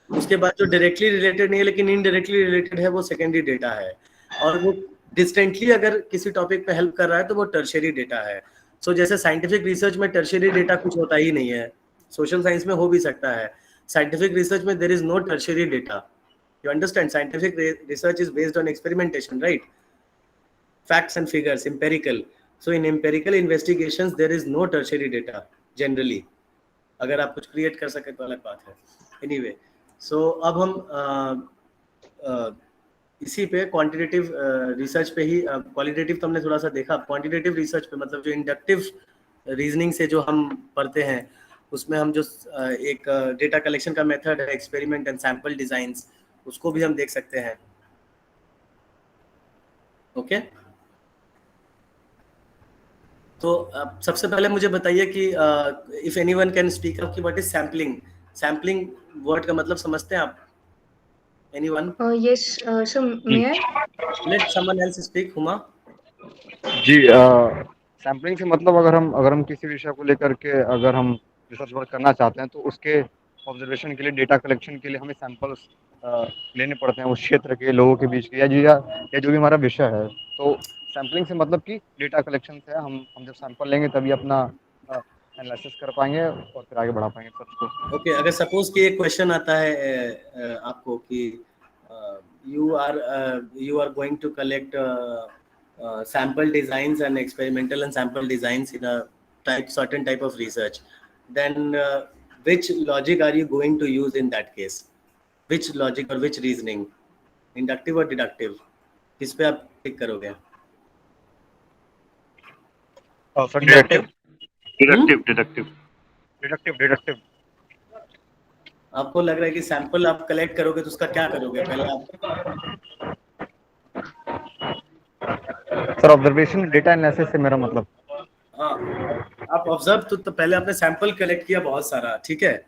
उसके बाद जो डायरेक्टली रिलेटेड नहीं है लेकिन इनडायरेक्टली रिलेटेड है, वो सेकेंडरी डेटा है। और वो डिस्टेंटली अगर किसी टॉपिक पे हेल्प कर रहा है तो वो टर्शियरी डेटा है। सो जैसे साइंटिफिक रिसर्च में टर्शियरी डेटा कुछ होता ही नहीं है, सोशल साइंस में हो भी सकता है। साइंटिफिक रिसर्च में there is no tertiary data, you understand? Scientific research is based on experimentation, right? Facts and figures, empirical. So in empirical investigations there is no tertiary data generally. अगर आप कुछ create कर सके तो अलग बात है। एनीवे, सो अब हम इसी पे क्वांटिटेटिव रिसर्च पे ही, क्वालिटेटिव तो हमने थोड़ा सा देखा, क्वांटिटेटिव रिसर्च पे मतलब जो इंडक्टिव रीजनिंग से जो हम पढ़ते हैं, उसमें हम जो एक डेटा कलेक्शन का मेथड है, एक्सपेरिमेंट एंड सैंपल डिजाइंस, उसको भी हम देख सकते हैं। ओके, तो सबसे पहले मुझे बताइए कि if anyone can speak up कि what is sampling. Sampling word का मतलब समझते हैं आप? Anyone? Yes, so may I? Let someone else speak. Huma? जी, सैम्पलिंग से मतलब अगर हम किसी विषय को लेकर के अगर हम रिसर्च वर्क करना चाहते हैं तो उसके ऑब्जर्वेशन के लिए, डेटा कलेक्शन के लिए हमें सैंपल्स लेने पड़ते हैं उस क्षेत्र के लोगों के बीच के, या जो भी हमारा विषय है। तो सैम्पलिंग से मतलब कि डेटा कलेक्शन से हम जब सैंपल लेंगे तभी अपना एनालिसिस कर पाएंगे और फिर आगे बढ़ा पाएंगे सर्च को। ओके, अगर सपोज कि एक क्वेश्चन आता है आपको कि you are going to collect sample designs and experimental and sample designs in a certain type of research, then which logic are you going to use in that case? Which logic or which reasoning, inductive or deductive? किस पे आप टिक करोगे? Sir deductive deductive आपको लग रहा है कि sample आप कलेक्ट करोगे तो उसका क्या करोगे पहले आप? सर ऑब्जर्वेशन डेटा एनालिसिस से मेरा मतलब। हाँ, आप ऑब्जर्व तो पहले आपने सैंपल कलेक्ट किया बहुत सारा, ठीक है,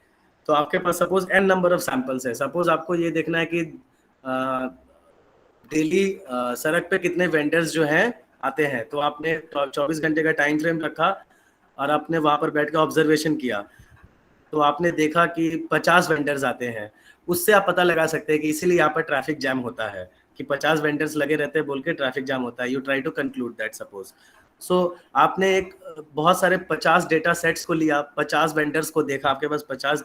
तो आपके पास suppose n number of samples है। सपोज आपको ये देखना है कि डेली सड़क पे कितने वेंडर्स जो हैं आते हैं, तो आपने 24 घंटे का टाइम फ्रेम रखा और आपने वहां पर बैठ कर ऑब्जर्वेशन किया, तो आपने देखा कि 50 वेंडर्स आते हैं। उससे आप पता लगा सकते हैं कि इसीलिए यहाँ पर ट्रैफिक जैम होता है, कि 50 वेंडर्स लगे रहते हैं बोल के ट्रैफिक जैम होता है। You try to conclude that suppose. So आपने एक बहुत सारे 50 डेटा सेट्स को लिया, 50 वेंडर्स को देखा, आपके पास 50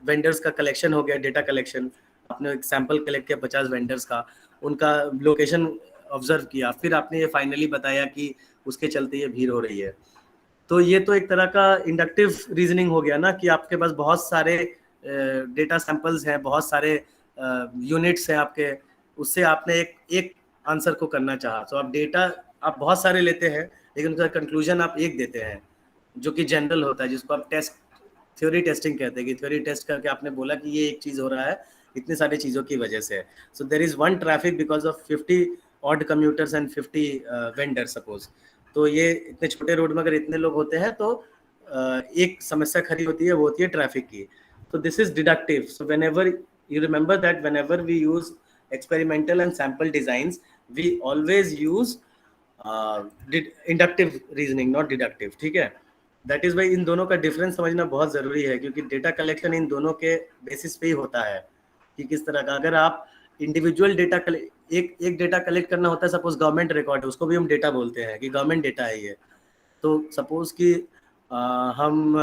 वेंडर्स का कलेक्शन हो गया, डेटा कलेक्शन। आपने एक सैंपल कलेक्ट किया 50 वेंडर्स का, उनका लोकेशन ऑब्जर्व किया, फिर आपने ये फाइनली बताया कि उसके चलते ये भीड़ हो रही है। तो ये तो एक तरह का इंडक्टिव रीजनिंग हो गया ना, कि आपके पास बहुत सारे डेटा सैंपल्स हैं, बहुत सारे यूनिट्स हैं आपके, उससे आपने एक आंसर को करना चाहा। तो आप डेटा आप बहुत सारे लेते हैं, लेकिन उसका कंक्लूजन आप एक देते हैं जो कि जनरल होता है, जिसको आप थ्योरी टेस्टिंग कहते हैं, कि थ्योरी टेस्ट करके आपने बोला कि ये एक चीज हो रहा है इतनी सारी चीजों की वजह से। So there is one traffic because of 50 odd commuters and 50 vendor suppose. तो ये इतने छोटे रोड में अगर इतने लोग होते हैं तो एक समस्या खड़ी होती है, वो होती है ट्रैफिक की। तो this is deductive. So whenever you remember that whenever we use experimental and sample designs, we always use inductive reasoning, not deductive, ठीक है। दैट इज वाई इन दोनों का डिफरेंस समझना बहुत जरूरी है, क्योंकि डेटा कलेक्शन इन दोनों के बेसिस पे ही होता है कि किस तरह का। अगर आप इंडिविजुअल डेटा एक डेटा कलेक्ट करना होता है, सपोज गवर्नमेंट रिकॉर्ड है, उसको भी हम डेटा बोलते हैं कि गवर्नमेंट डेटा है ये। तो सपोज कि हम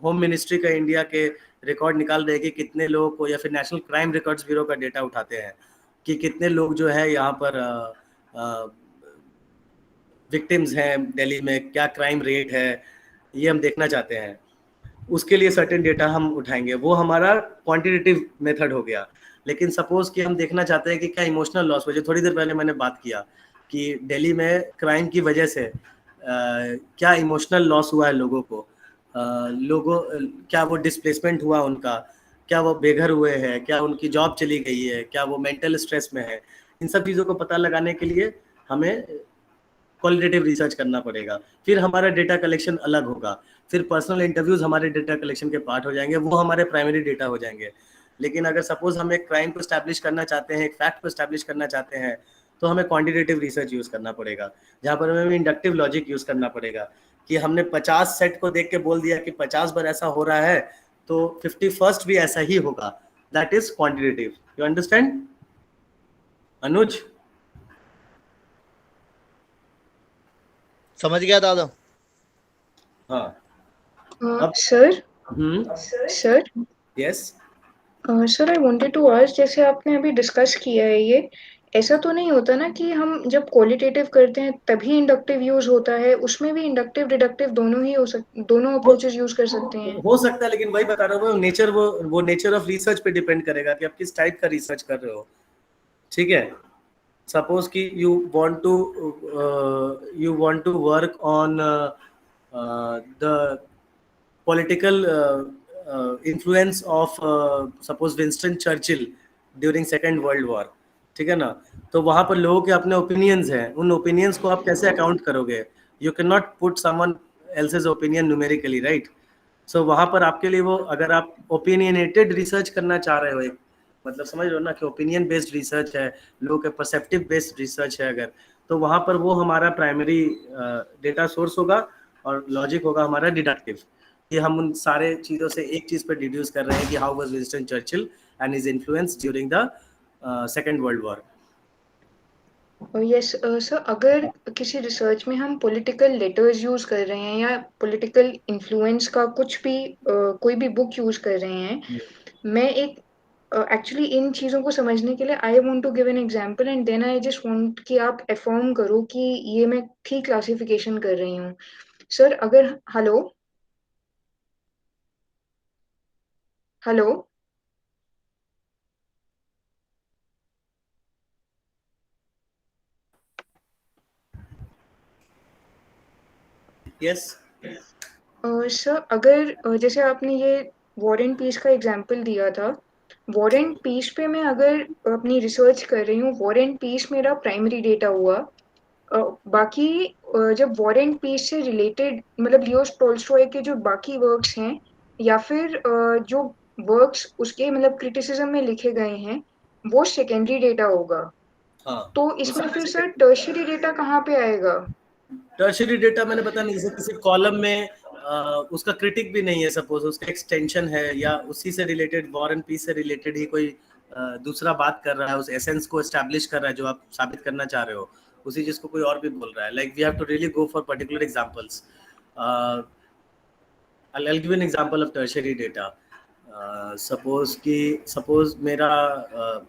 होम मिनिस्ट्री का इंडिया के रिकॉर्ड निकाल रहे हैं कि कितने लोगों को, या फिर नेशनल क्राइम रिकॉर्ड्स ब्यूरो का डेटा उठाते हैं कि कितने लोग जो है यहाँ पर विक्टिम्स हैं दिल्ली में, क्या क्राइम रेट है, ये हम देखना चाहते हैं। उसके लिए सर्टेन डेटा हम उठाएंगे, वो हमारा क्वांटिटेटिव मेथड हो गया। लेकिन सपोज कि हम देखना चाहते हैं कि क्या इमोशनल लॉस हुआ, जो थोड़ी देर पहले मैंने बात किया कि दिल्ली में क्राइम की वजह से क्या इमोशनल लॉस हुआ है लोगों को, क्या वो डिस्प्लेसमेंट हुआ उनका, क्या वो बेघर हुए हैं, क्या उनकी जॉब चली गई है, क्या वो मेंटल स्ट्रेस में है। इन सब चीज़ों को पता लगाने के लिए हमें क्वालिटेटिव रिसर्च करना पड़ेगा। फिर हमारा डेटा कलेक्शन अलग होगा, फिर पर्सनल इंटरव्यूज हमारे डेटा कलेक्शन के पार्ट हो जाएंगे, वो हमारे प्राइमरी डेटा हो जाएंगे। लेकिन अगर सपोज हम एक क्राइम को स्टैब्लिश करना चाहते हैं, एक फैक्ट को स्टैब्लिश करना चाहते हैं, तो हमें क्वांटिटेटिव रिसर्च यूज करना पड़ेगा, जहाँ पर हमें इंडक्टिव लॉजिक यूज करना पड़ेगा कि हमने 50 सेट को देख के बोल दिया कि 50 बार ऐसा हो रहा है तो 51st भी ऐसा ही होगा। That is quantitative. You understand Anuj? समझ गया दादा? हाँ sir sir yes sir I wanted to ask, जैसे आपने अभी डिस्कस किया है, ये ऐसा तो नहीं होता ना कि हम जब क्वालिटेटिव करते हैं तभी इंडक्टिव यूज होता है? उसमें भी इंडक्टिव डिडक्टिव दोनों ही दोनों अप्रोचेस यूज कर सकते हैं? हो सकता है, लेकिन वही बता रहा हूँ, वो नेचर ऑफ रिसर्च पे डिपेंड करेगा कि आप किस टाइप का रिसर्च कर रहे हो। ठीक है, सपोज कि you want to work on the political influence of suppose Winston Churchill during second world war, ठीक है ना। तो वहां पर लोगों के अपने ओपिनियंस हैं, उन ओपिनियंस को आप कैसे अकाउंट करोगे? You can not put someone else's opinion numerically, right. So वहां पर आपके लिए वो, अगर आप ओपिनियनेटेड रिसर्च करना चाह रहे हो, एक मतलब समझ लो ना कि ओपिनियन बेस्ड रिसर्च है, लोगों के परसेप्टिव बेस्ड रिसर्च है अगर, तो वहां पर वो हमारा प्राइमरी डेटा सोर्स होगा और लॉजिक होगा हमारा डिडक्टिव, कि हम उन सारे चीज़ों से एक चीज़ पर डिड्यूस कर रहे हैं कि how was Winston Churchill and his influence during the second world war. Yes sir, अगर किसी रिसर्च में हम पॉलिटिकल लेटर्स यूज कर रहे हैं या पॉलिटिकल इन्फ्लुएंस का कुछ भी कोई भी बुक यूज कर रहे हैं, मैं एक एक्चुअली इन चीज़ों को समझने के लिए I want to give an example and then I just want कि आप अफर्म करो कि ये मैं ठीक क्लासिफिकेशन कर रही हूँ। सर अगर हेलो हेलो यस। सर अगर जैसे आपने ये वॉर एंड पीस का एग्जांपल दिया था, वॉर एंड पीस पे मैं अगर अपनी रिसर्च कर रही हूँ, वॉर एंड पीस मेरा प्राइमरी डेटा हुआ। बाकी जब वॉर एंड पीस से रिलेटेड मतलब लियो टोल्स्टॉय के जो बाकी वर्क्स हैं या फिर जो वर्क्स उसके मतलब क्रिटिसिज्म में लिखे गए हैं, वो सेकेंडरी डेटा होगा। हाँ, तो इसमें फिर सर टर्शियरी डेटा कहाँ पे आएगा? टर्शियरी डेटा मैंने पता नहीं, जैसे किसी कॉलम में उसका क्रिटिक भी नहीं है, सपोज उसका एक्सटेंशन है या उसी से रिलेटेड वॉर एंड पीस से रिलेटेड ही कोई दूसरा बात कर रहा है, उस एसेंस को एस्टैब्लिश कर रहा है जो आप साबित करना चाह रहे हो, उसी चीज को कोई और भी बोल रहा है। Like we have to really go for particular examples. I'll give an example of tertiary data. Suppose मेरा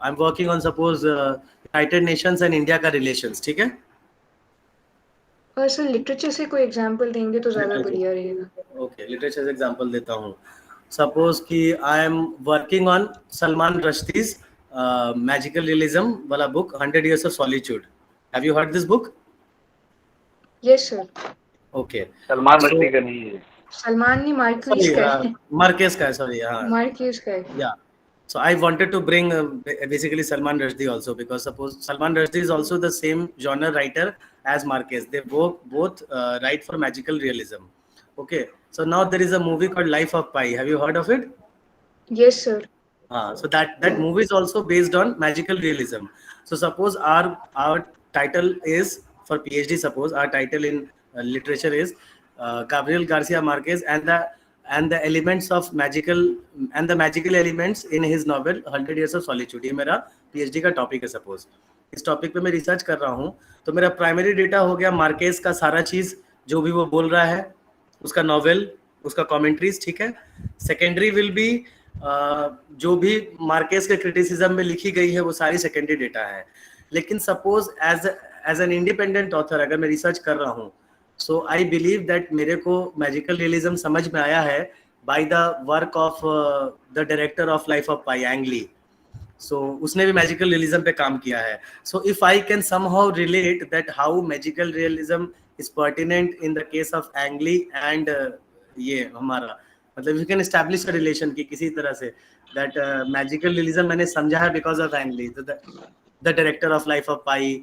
I'm working on suppose United Nations and India का relations, ठीक है? सर लिटरेचर से कोई एग्जांपल देंगे तो ज़्यादा बढ़िया रहेगा। ओके, लिटरेचर से एग्जांपल देता हूँ। सपोज कि I am working on Salman Rushdie's magical realism वाला book 100 Years of Solitude. Have you heard this book? Yes sir. Okay, Salman Rushdie का नहीं है, सलमान नहीं, मार्क्वेस का है। मार्केस का है, सॉरी, हाँ, मार्क्वेस का है। yeah. So I wanted to bring basically Salman Rushdie also, because suppose Salman Rushdie is also the same genre writer as Marquez. They both write for magical realism. Okay, so now there is a movie called Life of Pi. Have you heard of it? Yes sir. So that movie is also based on magical realism. So suppose our title is for PhD. Suppose our title in literature is Gabriel Garcia Marquez and the elements of magical and the magical elements in his novel 100 Years of Solitude. ये मेरा PhD का topic है। Suppose इस topic पे मैं research कर रहा हूँ, तो मेरा प्राइमरी डेटा हो गया मार्केस का सारा चीज, जो भी वो बोल रहा है, उसका नॉवेल, उसका कमेंट्रीज, ठीक है। सेकेंडरी विल बी जो भी मार्केस के क्रिटिसिज्म में लिखी गई है वो सारी सेकेंडरी डेटा है। लेकिन suppose as an independent author अगर मैं रिसर्च कर रहा हूँ, सो आई बिलीव दैट मेरे को मैजिकल रियलिज्म समझ में आया है by the work of the director of Life of Pi, Ang Lee. So उसने भी मैजिकल रियलिज्म पे काम किया है। So if I can somehow relate that how magical realism is pertinent in the case of Ang Lee and ये हमारा मतलब you can establish a relation की किसी तरह से दैट मैजिकल रियलिज्म मैंने समझा है because of Ang Lee, the director of Life of Pi.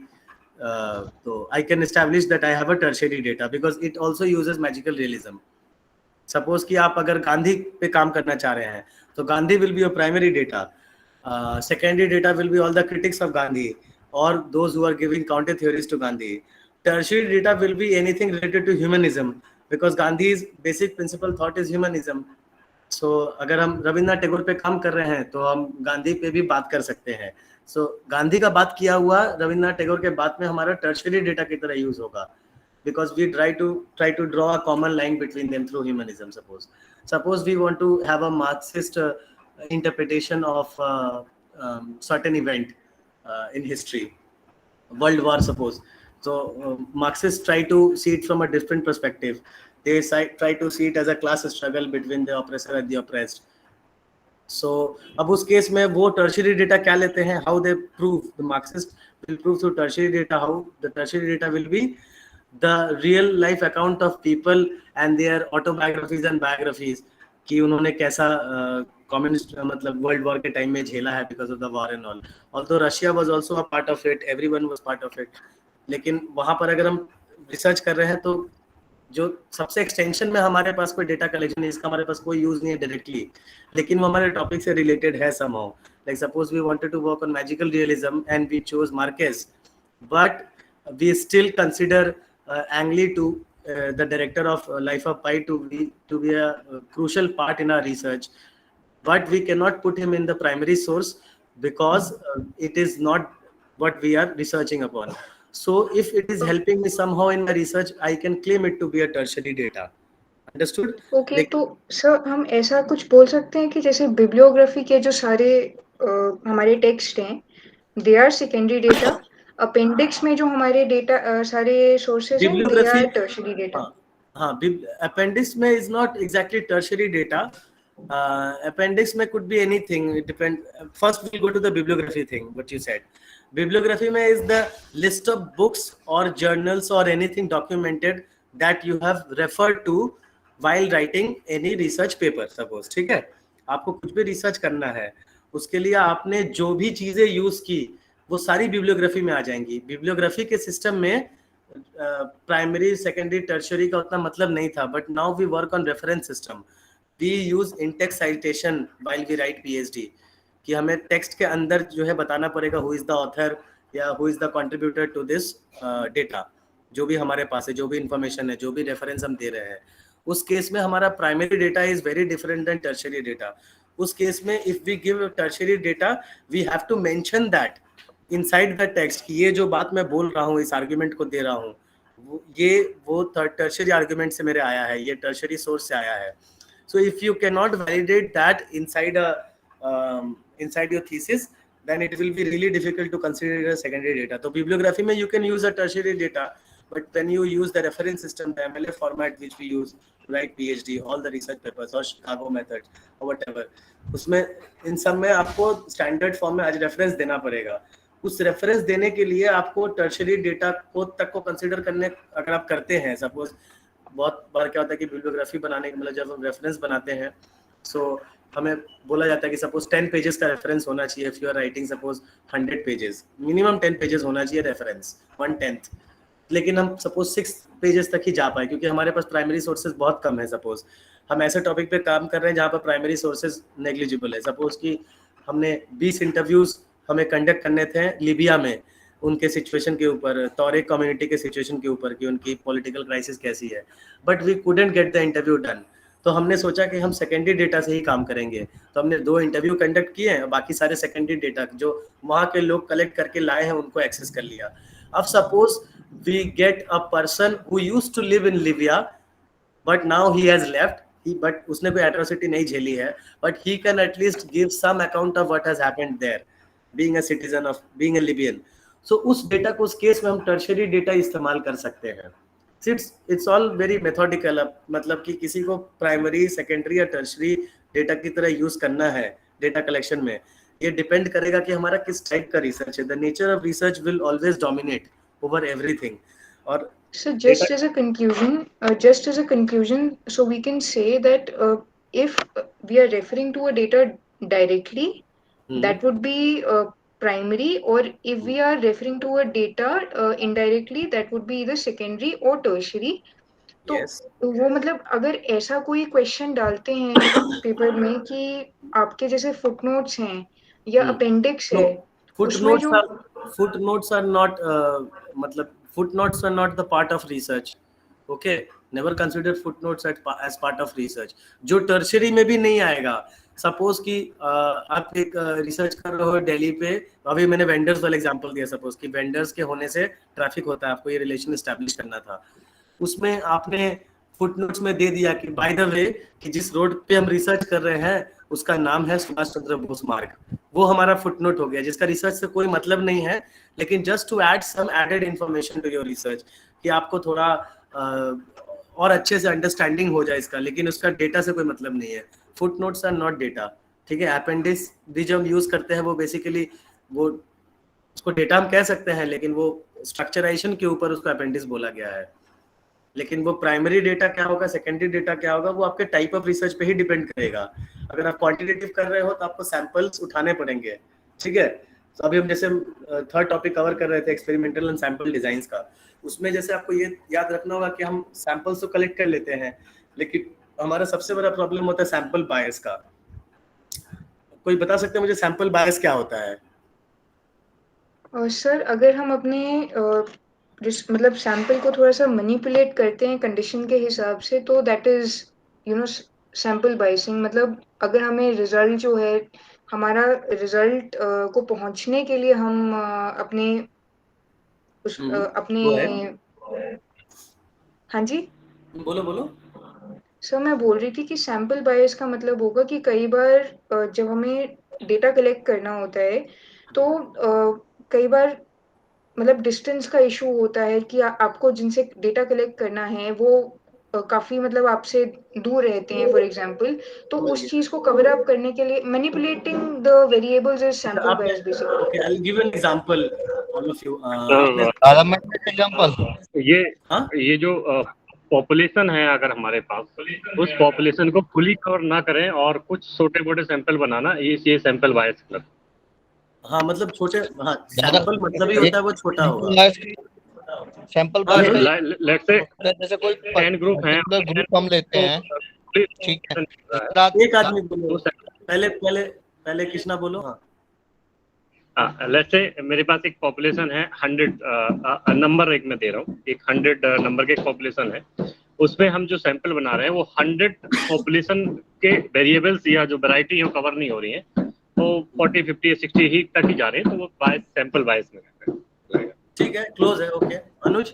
So I can establish that I have a tertiary data because it also uses magical realism. Suppose कि आप अगर गांधी पे काम करना चाह रहे हैं, तो Gandhi will be your primary data. Secondary data will be all the critics of Gandhi or those who are giving counter theories to Gandhi. Tertiary data will be anything related to humanism because Gandhi's basic principal thought is humanism. So अगर हम रविन्द्रनाथ टैगोर पे काम कर रहे हैं तो हम गांधी पे भी बात कर सकते हैं। सो गांधी का बात किया हुआ रविन्द्रनाथ टैगोर के बाद में हमारा टर्शियरी डेटा की तरह यूज होगा, because we try to draw a common line between them through humanism. Suppose we want to have a Marxist interpretation of certain event in history, world war suppose, so Marxists try to see it from a different perspective. They try to see it as a class struggle between the oppressor and the oppressed. So अब उस case में वो tertiary data क्या लेते हैं, how they prove, the Marxist will prove through tertiary data, how the tertiary data will be the real life account of people and their autobiographies and biographies, कि उन्होंने कैसा कम्युनिस्ट मतलब world war के time में झेला है because of the war and all. Although Russia was also a part of it, everyone was part of it, लेकिन वहां पर अगर हम रिसर्च कर रहे हैं तो जो सबसे एक्सटेंशन में हमारे पास कोई डेटा कलेक्शन है, इसका हमारे पास कोई यूज नहीं है डायरेक्टली, लेकिन वो हमारे टॉपिक से रिलेटेड है somehow. Like suppose we wanted to work on magical realism and we chose Marquez, but we still consider Ang Lee to the director of Life of Pi to be a crucial part in our research, but we cannot put him in the primary source because it is not what we are researching upon. So if it is helping me somehow in my research, I can claim it to be a tertiary data. Understood? Okay, तो sir हम ऐसा कुछ बोल सकते हैं कि जैसे bibliography के जो सारे हमारे टेक्स्ट हैं, they are secondary data. Appendix में जो हमारे डेटा सारे सोर्सेज हैं, they bibliography, are tertiary data. हाँ हाँ, अपेंडिक्स में is not exactly tertiary data. Appendix में could be anything. It depend. First we'll go to the bibliography thing. What you said. Bibliography में is the list of books or journals or anything documented that you have referred to while writing any research paper. Suppose, ठीक है, आपको कुछ भी research करना है, उसके लिए आपने जो भी चीजें यूज की वो सारी बिब्लियोग्राफी में आ जाएंगी. बिब्लियोग्राफी के सिस्टम में प्राइमरी सेकेंडरी टर्शरी का उतना मतलब नहीं था, but now we work on reference system. We use in-text citation while we write PhD, कि हमें टेक्स्ट के अंदर जो है बताना पड़ेगा हु इज द ऑथर या who is the contributor to this data, जो भी हमारे पास है, जो भी इंफॉर्मेशन है, जो भी रेफरेंस हम दे रहे हैं. उस केस में हमारा primary data is very different than tertiary data. उस केस में if we give tertiary data, we have to mention that inside the text कि ये जो बात मैं बोल रहा हूँ, इस आर्ग्यूमेंट को दे रहा हूँ, वो टर्शरी आर्ग्यूमेंट से मेरे आया है, ये टर्शरी सोर्स से आया है. So if you cannot validate that inside your thesis, then it will be really difficult to consider it as secondary data. So bibliography में you can use a tertiary data, but when you use the reference system, the MLA format which we use to write PhD, all the research papers or Chicago methods or whatever, उसमें इन सब में आपको standard form में आज reference देना पड़ेगा. उस reference देने के लिए आपको टर्शरी डेटा को तक को कंसिडर करने, अगर आप करते हैं, सपोज बहुत बार क्या होता है कि बिब्लियोग्राफी बनाने के मतलब जब हम रेफरेंस बनाते हैं, सो हमें बोला जाता है कि सपोज 10 पेजेस का रेफरेंस होना चाहिए. If you are writing suppose 100 pages, minimum 10 pages होना चाहिए रेफरेंस, 1/10. लेकिन हम सपोज 6 पेजेस तक ही जा पाए क्योंकि हमारे पास प्राइमरी सोर्सेज बहुत कम है. सपोज हम ऐसे टॉपिक पे काम कर रहे हैं जहाँ पर प्राइमरी सोर्सेज नेग्लिजिबल है. सपोज कि हमने 20 इंटरव्यूज हमें कंडक्ट करने थे लीबिया में, उनके सिचुएशन के ऊपर, तौरेक कम्युनिटी के सिचुएशन के ऊपर कि उनकी पॉलिटिकल क्राइसिस कैसी है, but we couldn't get the interview done. तो हमने सोचा कि हम सेकेंडरी डेटा से ही काम करेंगे. तो हमने 2 इंटरव्यू कंडक्ट किए हैं, बाकी सारे सेकेंडरी डेटा जो वहाँ के लोग कलेक्ट करके लाए हैं उनको एक्सेस कर लिया. अब suppose we get a person who used to live in Libya but now he has left, but उसने कोई एट्रोसिटी नहीं झेली है, but he can at least give some account of what has happened there being a citizen of being a Libyan. So उस data को, उस case में हम टर्शरी डेटा इस्तेमाल कर सकते हैं. It's all very methodical. मतलब कि किसी को प्राइमरी, सेकेंडरी या टर्शरी डेटा की तरह यूज करना है डेटा कलेक्शन में, ये डिपेंड करेगा कि हमारा किस टाइप का रिसर्च है. The nature of research will always dominate over everything. और So just as a conclusion, so we can say that if we are referring to a data directly, that would be primary, or if we are referring to a data indirectly, that would be either secondary or tertiary. तो yes, वो मतलब अगर ऐसा कोई question डालते हैं paper में कि आपके जैसे फुटनोट्स हैं या अपेंडिक्स है, उसमें जो footnotes are not मतलब footnotes are not the part of research. Okay, never consider footnotes as part of research. जो टर्शरी में भी नहीं आएगा. सपोज कि आप एक रिसर्च कर रहे हो दिल्ली पे, अभी मैंने वेंडर्स वाला एग्जांपल दिया. सपोज कि वेंडर्स के होने से ट्रैफिक होता है, आपको ये रिलेशन एस्टैब्लिश करना था. उसमें आपने फुटनोट्स में दे दिया कि बाय द वे कि जिस रोड पे हम रिसर्च कर रहे हैं उसका नाम है सुभाष चंद्र बोस मार्ग. वो हमारा फुटनोट हो गया जिसका रिसर्च से कोई मतलब नहीं है, लेकिन just to add some added information to your research कि आपको थोड़ा और अच्छे से अंडरस्टैंडिंग हो जाए इसका, लेकिन उसका डेटा से कोई मतलब नहीं है. Footnotes are not data. ठीक है, अपेंडिक्स भी जो हम यूज करते हैं वो बेसिकली वो उसको डेटा हम कह सकते हैं, लेकिन वो स्ट्रक्चराइजेशन के ऊपर उसको अपेंडिक्स बोला गया है. लेकिन वो प्राइमरी डेटा क्या होगा, सेकेंडरी डेटा क्या होगा, वो आपके टाइप ऑफ रिसर्च पे ही डिपेंड करेगा. अगर आप क्वांटिटेटिव कर रहे हो तो आपको सैंपल्स उठाने पड़ेंगे. ठीक है, तो अभी हम जैसे थर्ड टॉपिक कवर कर रहे थे एक्सपेरिमेंटल एंड सैंपल डिजाइंस का, उसमें जैसे आपको ये याद रखना होगा कि हम सैंपल्स तो कलेक्ट कर लेते हैं, लेकिन हमारा सबसे बड़ा प्रॉब्लम होता है सैंपल बायस का. कोई बता सकते हैं मुझे सैंपल बायस क्या होता है? सर अगर हम अपने मतलब सैंपल को थोड़ा सा मैनिपुलेट करते हैं कंडीशन के हिसाब से, तो दैट इज सैंपल बायसिंग. मतलब अगर हमें रिजल्ट जो है, हमारा रिजल्ट को पहुंचने के लिए हम अपने हाँ जी बोलो. सर मैं बोल रही थी कि सैंपल बायस का मतलब होगा कि कई बार जब हमें डेटा कलेक्ट करना होता है तो कई बार मतलब डिस्टेंस का इशू होता है कि आपको जिनसे डेटा कलेक्ट करना है वो काफी मतलब आपसे दूर रहते हैं फॉर एग्जांपल, तो उस चीज को कवर अप करने के लिए manipulating the variables is sample आप bias basically. Okay, I will give an example all of you. आपने सर दादा मैं एग्जांपल हाँ ये जो पॉपुलेशन है अगर हमारे पास, उस पॉपुलेशन को फुली कवर ना करें और कुछ छोटे मोटे सैंपल बनाना, ये सैंपल बायस कर। हाँ मतलब छोटे, हाँ दादा सैंपल मतलब ही होता है वो छोटा होगा। सैंपल हाँ बायस अनुज, लेट्स से का जैसे कोई 10 ग्रुप हैं, पर्टिकुलर ग्रुप हम लेते तो हैं, ठीक है, है एक आदमी बोलो, तो पहले पहले पहले कृष्णा बोलो। हाँ लेट्स से मेरे पास एक पॉपुलेशन है 100, नंबर एक मैं दे रहा हूँ, एक 100 नंबर के एक पॉपुलेशन है, उसमें हम जो सैंपल बना रहे हैं वो 100 पॉपुलेशन के वेरिएबल्स या जो वैरायटी है वो कवर नहीं हो रही है, तो 40 50 60 ही तक ही जा रहे हैं, तो वो बायस सैंपल बायस में रहेगा। ठीक है, क्लोज है। ओके अनुज,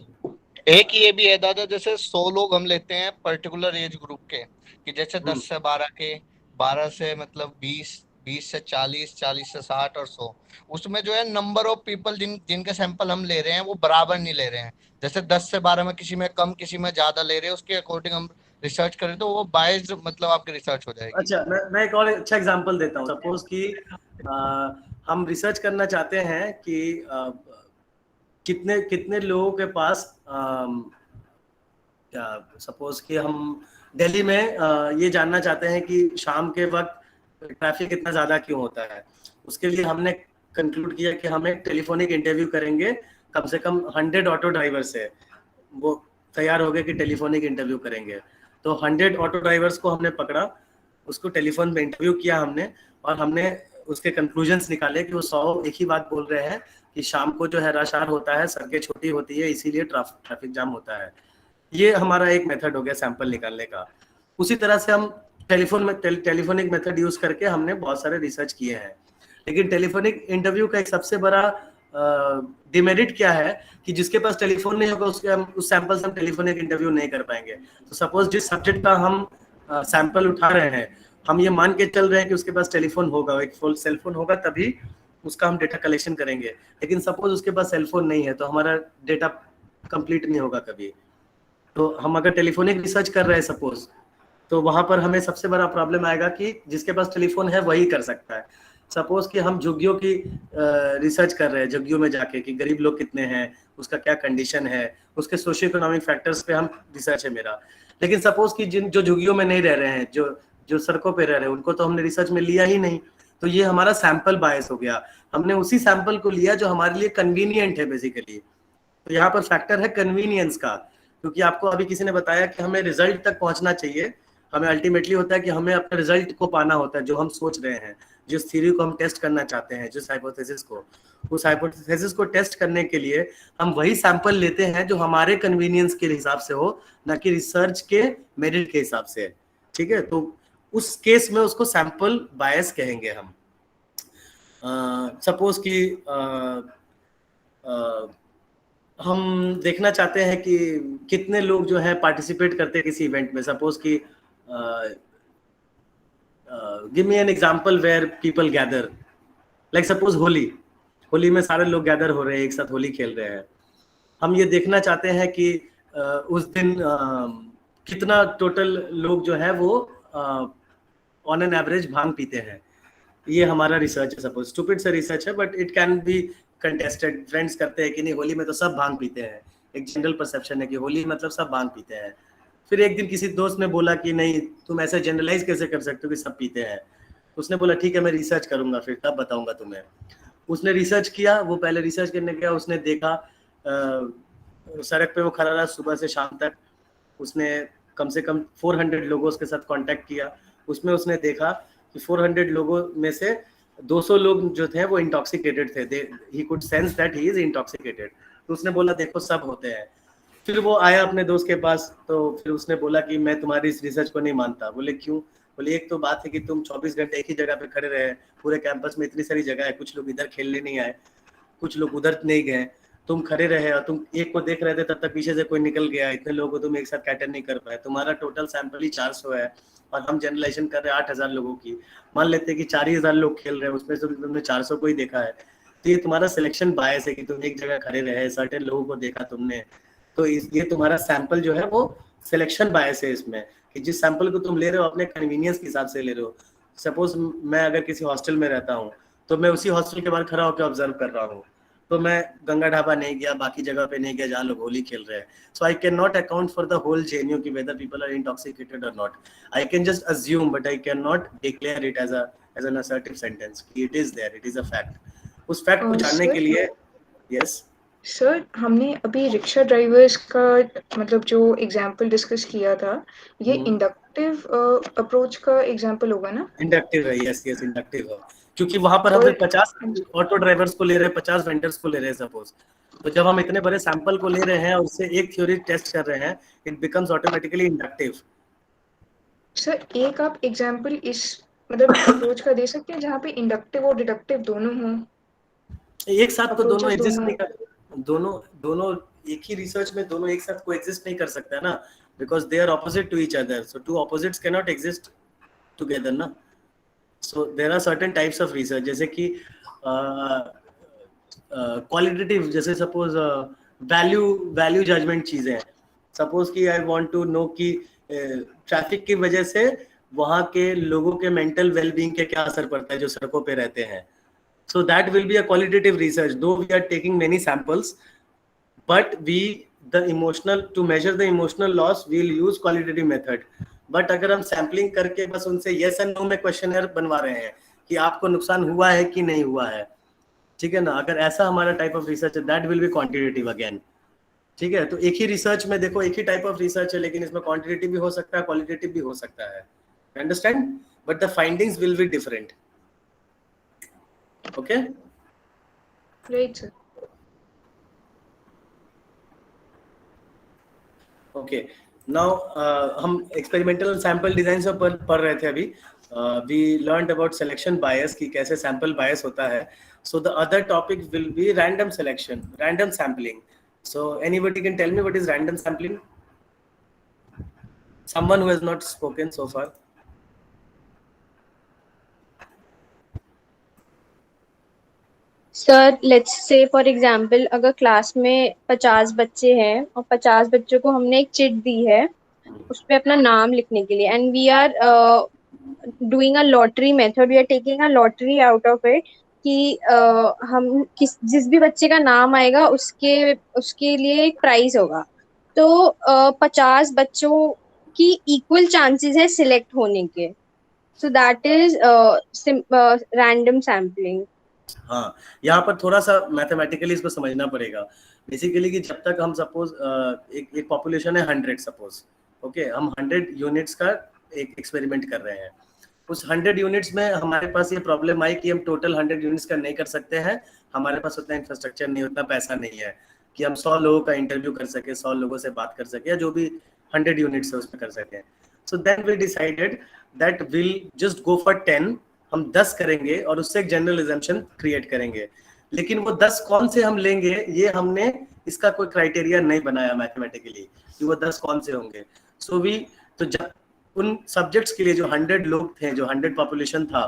एक ये भी है दादा, जैसे 100 लोग हम लेते हैं पर्टिकुलर एज ग्रुप के, कि जैसे 10 से 12 के, 12 से मतलब 20, 20 से 40, 40 से 60 और 100, उसमें जो है नंबर ऑफ पीपल जिनके सैंपल हम ले रहे हैं वो बराबर नहीं ले रहे हैं। जैसे 10 से 12 में किसी में कम किसी में ज्यादा ले रहे हैं, उसके अकॉर्डिंग हम रिसर्च करें तो वो बायस्ड मतलब आपकी रिसर्च हो जाएगी। अच्छा मैं एक और अच्छा एग्जांपल देता हूँ। सपोज कि हम रिसर्च करना चाहते हैं कि कितने कितने लोगों के पास, सपोज कि हम दिल्ली में ये जानना चाहते हैं कि शाम के वक्त ट्रैफिक इतना ज़्यादा क्यों होता है। उसके लिए हमने कंक्लूड किया कि हम एक टेलीफोनिक इंटरव्यू करेंगे, कम से कम 100 ऑटो ड्राइवर से। वो तैयार हो गए कि टेलीफोनिक इंटरव्यू करेंगे, तो 100 ऑटो ड्राइवर्स को हमने पकड़ा, उसको टेलीफोन में इंटरव्यू किया हमने, और हमने उसके कंक्लूजन्स निकाले कि वो 100 एक ही बात बोल रहे हैं कि शाम को जो है रश आवर होता है, सड़कें छोटी होती है, इसीलिए ट्रैफिक जाम होता है। ये हमारा एक मेथड हो गया सैंपल निकालने का। उसी तरह से हम टेलीफोनिक मेथड यूज करके हमने बहुत सारे रिसर्च किए हैं। लेकिन टेलीफोनिक इंटरव्यू का एक सबसे बड़ा डिमेरिट क्या है कि जिसके पास टेलीफोन नहीं होगा उसके हम उस सैंपल से हम टेलीफोनिक इंटरव्यू नहीं कर पाएंगे। तो सपोज जिस सब्जेक्ट का हम सैंपल उठा रहे हैं, हम ये मान के चल रहे हैं कि उसके पास टेलीफोन होगा, एक फुल सेलफोन होगा, तभी उसका हम डेटा कलेक्शन करेंगे। लेकिन सपोज उसके पास सेलफोन नहीं है तो हमारा डेटा कंप्लीट नहीं होगा कभी। तो हम अगर टेलीफोनिक रिसर्च कर रहे हैं सपोज, तो वहां पर हमें सबसे बड़ा प्रॉब्लम आएगा कि जिसके पास टेलीफोन है वही कर सकता है। सपोज कि हम झुग्गियों की रिसर्च कर रहे हैं, झुग्गियों में जाके कि गरीब लोग कितने हैं, उसका क्या कंडीशन है, उसके सोशियो इकोनॉमिक फैक्टर्स पे हम रिसर्च है मेरा। लेकिन सपोज कि जिन जो झुग्गियों में नहीं रह रहे हैं, जो जो सड़कों पे रह रहे हैं, उनको तो हमने रिसर्च में लिया ही नहीं। तो ये हमारा सैंपल बायस हो गया। हमने उसी सैंपल को लिया जो हमारे लिए कन्वीनियंट है बेसिकली। तो यहाँ पर फैक्टर है कन्वीनियंस का, क्योंकि आपको अभी किसी ने बताया कि हमें रिजल्ट तक पहुंचना चाहिए। हमें अल्टीमेटली होता है कि हमें अपने रिजल्ट को पाना होता है, जो हम सोच रहे हैं, जिस थ्योरी को हम टेस्ट करना चाहते हैं, जिस हाइपोथेसिस को, उस हाइपोथेसिस को टेस्ट करने के लिए हम वही सैंपल लेते हैं जो हमारे कन्वीनियंस के हिसाब से हो, ना कि रिसर्च के मेरिट के हिसाब से। ठीक है, तो उस केस में उसको सैंपल बायस कहेंगे हम। सपोज कि हम देखना चाहते हैं कि कितने लोग जो है पार्टिसिपेट करते हैं किसी इवेंट में। सपोज कि give me an example where people gather, like suppose Holi में सारे लोग गैदर हो रहे हैं, एक साथ होली खेल रहे हैं। हम ये देखना चाहते हैं कि उस दिन कितना टोटल लोग जो है वो ऑन एन एवरेज भांग पीते हैं। ये हमारा रिसर्च है। सपोज स्टूपिड से रिसर्च है, but it can be contested. Friends करते हैं कि नहीं, होली में तो सब भांग पीते हैं, एक जनरल परसेप्शन है कि होली मतलब सब भांग पीते हैं। फिर एक दिन किसी दोस्त ने बोला कि नहीं, तुम ऐसे जनरलाइज कैसे कर सकते हो कि सब पीते हैं। उसने बोला ठीक है मैं रिसर्च करूंगा, फिर तब बताऊंगा तुम्हें। उसने रिसर्च किया, वो पहले रिसर्च करने गया, उसने देखा सड़क पे वो खड़ा रहा सुबह से शाम तक। उसने कम से कम 400 लोगों के साथ कांटेक्ट किया। उसमें उसने देखा कि 400 लोगों में से 200 लोग जो थे वो इंटॉक्सिकेटेड थे। He could sense that he is intoxicated. तो उसने बोला देखो सब होते हैं। फिर वो आया अपने दोस्त के पास, तो फिर उसने बोला कि मैं तुम्हारी इस रिसर्च को नहीं मानता। बोले क्यों? बोले एक तो बात है कि तुम 24 घंटे एक ही जगह पे खड़े रहे, पूरे कैंपस में इतनी सारी जगह है, कुछ लोग इधर खेलने नहीं आए, कुछ लोग उधर नहीं गए, तुम खड़े रहे और तुम एक को देख रहे थे, तब तक पीछे से कोई निकल गया, इतने लोगों को तुम एक साथ कैटर नहीं कर पाए, तुम्हारा टोटल सैंपल ही 400 है और हम जनरलाइजेशन कर रहे हैं 8000 लोगों की, मान लेते हैं कि 4000 लोग खेल रहे हैं, उसमें से तुमने 400 को ही देखा है, तो ये तुम्हारा सिलेक्शन बायस है कि तुम एक जगह खड़े रहे, सर्टेन लोगों को देखा तुमने, तो ये तुम्हारा सैंपल जो है वो सिलेक्शन बायस है इसमें, कि जिस सैंपल को तुम ले रहे हो अपने कन्वीनियंस के हिसाब से ले रहे हो। सपोज मैं अगर किसी हॉस्टल में रहता हूँ तो मैं उसी हॉस्टल के बाहर खड़ा होकर ऑब्जर्व कर रहा हूँ, तो मैं गंगा ढाबा नहीं गया, बाकी जगह पे नहीं गया जहाँ लोग होली खेल रहे हैं, so I can not account for the whole JNU की वेदर पीपल आर इंटॉक्सिकेटेड और not, I can just assume but I can not declare it as an assertive sentence कि it is there, it is a fact. उस fact को जानने के लिए yes sir, हमने अभी रिक्शा ड्राइवर्स का मतलब जो एग्जाम्पल डिस्कस किया था, ये इंडक्टिव अप्रोच का एग्जाम्पल होगा ना? इंडक्टिव है, यस यस इंडक्टिव है, क्योंकि वहां पर हम 50 ऑटो ड्राइवर्स को ले रहे हैं, 50 वेंडर्स को ले रहे हैं सपोज, तो जब हम इतने बड़े सैंपल को ले रहे हैं और उससे एक थ्योरी टेस्ट कर रहे हैं, it becomes automatically inductive. Sir, एक आप एग्जाम्पल इस मतलब अप्रोच का दे सकते हैं जहाँ पे इंडक्टिव और डिडक्टिव दोनों हों? एक साथ तो दोनों एग्जिस्ट नहीं कर, दोनों एक ही रिसर्च में दोनों एक साथ कोएग्जिस्ट नहीं कर सकता ना, because they are opposite to each other, so two opposites can not exist together ना। So there are certain types of research, जैसे कि क्वालिटेटिव, जैसे सपोज वैल्यू जजमेंट चीजें हैं, सपोज कि आई वांट टू नो कि ट्रैफिक की वजह से वहाँ के लोगों के मेंटल वेलबींग के क्या असर पड़ता है जो सड़कों पे रहते हैं, so that will be a qualitative research, though we are taking many samples, but to measure the emotional loss we'll use qualitative method, but अगर हम सैम्पलिंग करके बस उनसे yes and no में क्वेश्चनर बनवा रहे हैं कि आपको नुकसान हुआ है कि नहीं हुआ है, ठीक है ना, अगर ऐसा हमारा टाइप ऑफ रिसर्च है, that will be quantitative again, ठीक है। तो एक ही रिसर्च में देखो एक ही टाइप ऑफ रिसर्च है, लेकिन इसमें क्वांटिटेटिव भी हो सकता है, क्वालिटेटिव भी हो सकता है, understand, but the findings will be different. Okay. Right, sir. Okay. Now हम experimental sample design से पढ़ रहे थे अभी। We learned about selection bias कि कैसे sample bias होता है. So the other topic will be random selection, random sampling. So anybody can tell me what is random sampling? Someone who has not spoken so far. Sir let's say for example अगर class में 50 बच्चे हैं और 50 बच्चों को हमने एक chit दी है उस पे अपना नाम लिखने के लिए, and we are doing a lottery method, we are taking a lottery out of it कि हम जिस भी बच्चे का नाम आएगा उसके लिए एक प्राइज होगा, तो 50 बच्चों की इक्वल चांसेस है सिलेक्ट होने के, सो दैट इज रैंडम सैम्पलिंग। हाँ, यहाँ पर थोड़ा सा मैथमेटिकली इसको समझना पड़ेगा बेसिकली कि जब तक हम सपोज एक पॉपुलेशन है 100 सपोज, ओके, हम 100 यूनिट्स का एक एक्सपेरिमेंट कर रहे हैं, उस 100 यूनिट्स में हमारे पास ये प्रॉब्लम आई कि हम टोटल 100 यूनिट्स का नहीं कर सकते हैं, हमारे पास उतना इंफ्रास्ट्रक्चर नहीं, उतना पैसा नहीं है कि हम 100 लोगों का इंटरव्यू कर सके, 100 लोगों से बात कर सके, या जो भी 100 यूनिट्स है उसमें कर सके। So then we decided that will just go for 10, हम 10 करेंगे और उससे एक जनरल अजम्पशन क्रिएट करेंगे, लेकिन वो 10 कौन से हम लेंगे ये हमने इसका कोई क्राइटेरिया नहीं बनाया मैथमेटिकली कि वो 10 कौन से होंगे। तो जब उन सब्जेक्ट्स के लिए जो 100 लोग थे, जो 100 पॉपुलेशन था,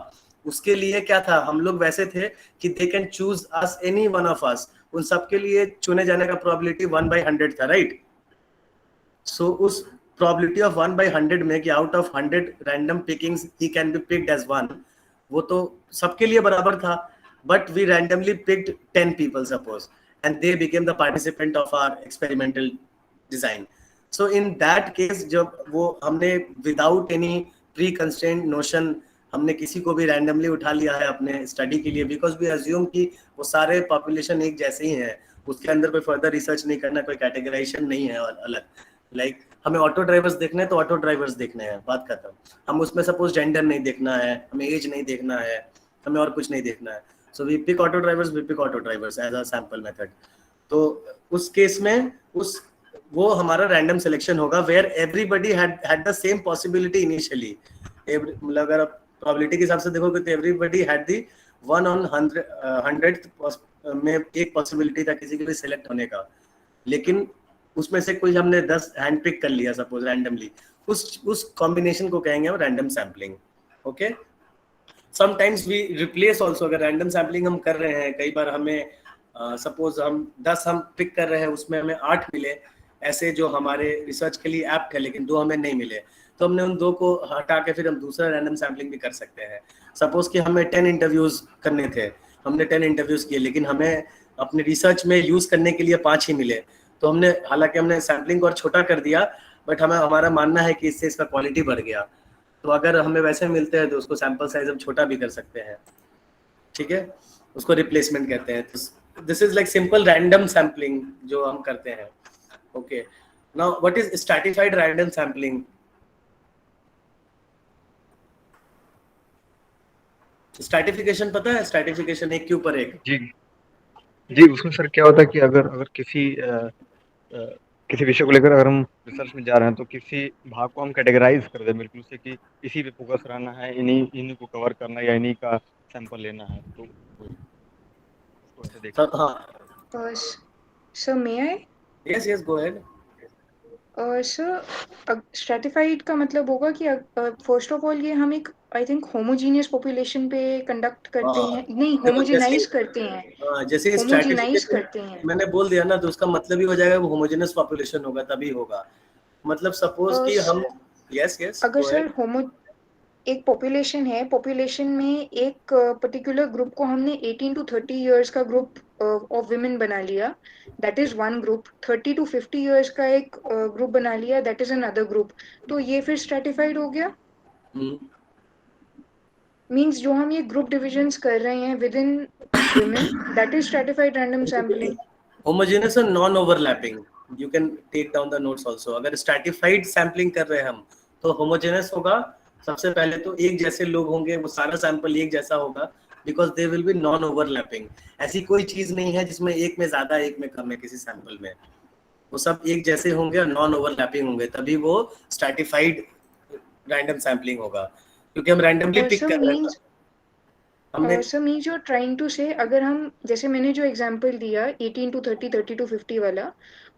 उसके लिए क्या था, हम लोग वैसे थे कि they can choose us any one of us, उन सबके लिए चुने जाने का प्रोबेबिलिटी 1/100 था, राइट। सो उस प्रोबेबिलिटी ऑफ 1/100 में कि आउट ऑफ 100 रैंडम पिकिंग्स ही can be picked as one, वो तो सबके लिए बराबर था, but we randomly picked 10 people suppose and they became the participant of our experimental design. So in that case जब वो हमने without any pre constraint notion हमने किसी को भी रैंडमली उठा लिया है अपने स्टडी के लिए, बिकॉज वी अज्यूम कि वो सारे पॉपुलेशन एक जैसे ही हैं, उसके अंदर कोई फर्दर रिसर्च नहीं करना, कोई कैटेगराइजेशन नहीं है अलग, लाइक हमें ऑटो ड्राइवर्स देखने हैं तो ऑटो ड्राइवर्स देखने हैं, बात खत्म। हम उसमें सपोज जेंडर नहीं देखना है, हमें एज नहीं देखना है, हमें और कुछ नहीं देखना है, so we pick auto drivers as a sample method. तो उस केस में वो हमारा रैंडम सिलेक्शन होगा where everybody had the same possibility initially, मतलब अगर आप प्रोबेबिलिटी के हिसाब से देखोगे तो एवरीबडी हैड द 1/100th में एक पॉसिबिलिटी था किसी के भी सिलेक्ट होने का, लेकिन उसमें से कोई हमने 10 हैंड पिक कर लिया सपोज रैंडमली, उस कॉम्बिनेशन को कहेंगे हम random sampling. Okay, sometimes we replace also, अगर रैंडम सैम्पलिंग हम कर रहे हैं, कई बार हमें सपोज हम 10 हम पिक कर रहे हैं, उसमें हमें 8 मिले ऐसे जो हमारे रिसर्च के लिए एप्ट है, लेकिन 2 हमें नहीं मिले, तो हमने उन 2 को हटा के फिर हम दूसरा रैंडम सैम्पलिंग भी कर सकते हैं। सपोज कि हमें 10 इंटरव्यूज करने थे, हमने 10 इंटरव्यूज किए, लेकिन हमें अपने रिसर्च में यूज करने के लिए 5 ही मिले, तो हमने हालांकि हमने सैम्पलिंग और छोटा कर दिया, बट हमें हमारा मानना है कि इससे इसका क्वालिटी बढ़ गया, तो अगर हमें वैसे मिलते हैं तो उसको सैंपल साइज हम छोटा भी कर सकते हैं। ठीक है, उसको रिप्लेसमेंट कहते हैं। तो this is like simple random sampling जो हम करते हैं। Okay, now what is stratified random sampling? Stratification पता है? स्ट्रैटिफिकेशन एक के ऊपर एक। जी जी, उसमें सर क्या होता है कि अगर अगर किसी विषय को लेकर अगर हम रिसर्च में जा रहे हैं तो किसी भाग को हम कैटेगराइज कर दें बिल्कुल से कि इसी पे फोकस रहना है, इन्हीं को कवर करना है या इन्हीं का सैंपल लेना है, तो उसको ऐसे देखा। हाँ, sir may I? Yes yes, go ahead. Sir stratified का मतलब होगा कि फर्स्ट ऑफ ऑल ये हम एक आई थिंक होमोजीनियस पॉपुलेशन पे कंडक्ट करते हैं, नहीं होमोजेनाइज करते हैं, जैसे होमोजेनाइज करते हैं। मैंने बोल दिया ना, तो उसका मतलब ही हो जाएगा वो होमोजेनस पॉपुलेशन होगा, तभी होगा। मतलब सपोज कि हम यस यस, अगर सर एक पॉपुलेशन है, पॉपुलेशन में एक पर्टिकुलर ग्रुप को हमने 18 to 30 इयर्स का ग्रुप ऑफ विमेन बना लिया, that is one group. 30 to 50 years का एक ग्रुप बना लिया, दैट इज अनदर ग्रुप। तो ये फिर स्ट्रैटिफाइड हो गया। मींस जो हम ये ग्रुप डिविजन्स कर रहे हैं within women, that is stratified random sampling. Homogenous और non overlapping, you can take down the notes also. अगर स्ट्रैटिफाइड सैम्पलिंग कर रहे हैं हम, तो होमोजेनस होगा, सबसे पहले तो एक जैसे लोग होंगे, वो सारा सैंपल एक जैसा होगा, because they will be non overlapping. ऐसी कोई चीज नहीं है जिसमें एक में ज्यादा एक में कम है किसी सैंपल में, वो सब एक जैसे होंगे और नॉन ओवरलैपिंग होंगे, तभी वो स्ट्रैटिफाइड रैंडम सैम्पलिंग होगा, क्योंकि हम रैंडमली पिक कर रहे हैं। Sir means you are trying to say, अगर हम जैसे मैंने जो एग्जांपल दिया 18 to 30, 30 to 50 वाला,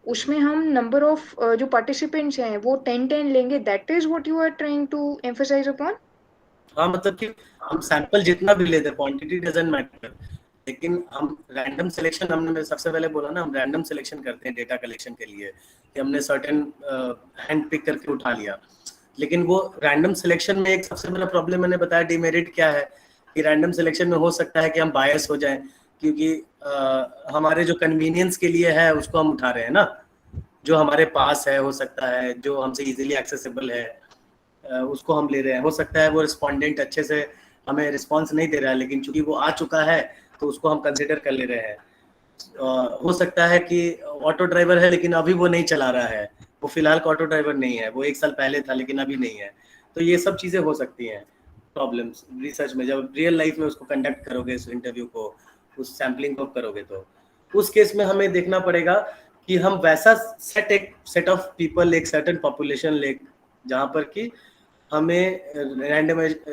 उसमें हम नंबर ऑफ जो पार्टिसिपेंट्स हैं वो 10 लेंगे, that is what you are trying to emphasise upon. हाँ, मतलब कि हम सैंपल जितना भी लेते हैं, क्वांटिटी डजंट मैटर, लेकिन हम रैंडम सिलेक्शन, हमने सबसे पहले बोला ना, हम रैंडम सिलेक्शन करते हैं डेटा कलेक्शन के लिए, कि हमने सर्टेन हैंड पिक करके उठा लिया। लेकिन वो रैंडम सिलेक्शन में एक सबसे बड़ा प्रॉब्लम मैंने बताया, डिमेरिट क्या है, कि रैंडम सिलेक्शन में हो सकता है कि हम बायस हो जाएं, क्योंकि हमारे जो कन्वीनियंस के लिए है उसको हम उठा रहे हैं ना, जो हमारे पास है, हो सकता है जो हमसे इजीली एक्सेसिबल है उसको हम ले रहे हैं। हो सकता है वो रिस्पोंडेंट अच्छे से हमें रिस्पांस नहीं दे रहा है, लेकिन चूंकि वो आ चुका है तो उसको हम कंसिडर कर ले रहे हैं। हो सकता है कि ऑटो ड्राइवर है लेकिन अभी वो नहीं चला रहा है, वो फिलहाल का ऑटो ड्राइवर नहीं है, वो 1 साल पहले था लेकिन अभी नहीं है। तो ये सब चीजें हो सकती हैं प्रॉब्लम्स रिसर्च में, जब रियल लाइफ में उसको कंडक्ट करोगे, इस इंटरव्यू को, उस सैम्पलिंग को करोगे, तो उस केस में हमें देखना पड़ेगा कि हम वैसा सेट ऑफ पीपल, एक सर्टेन पॉपुलेशन ले, जहाँ पर कि हमें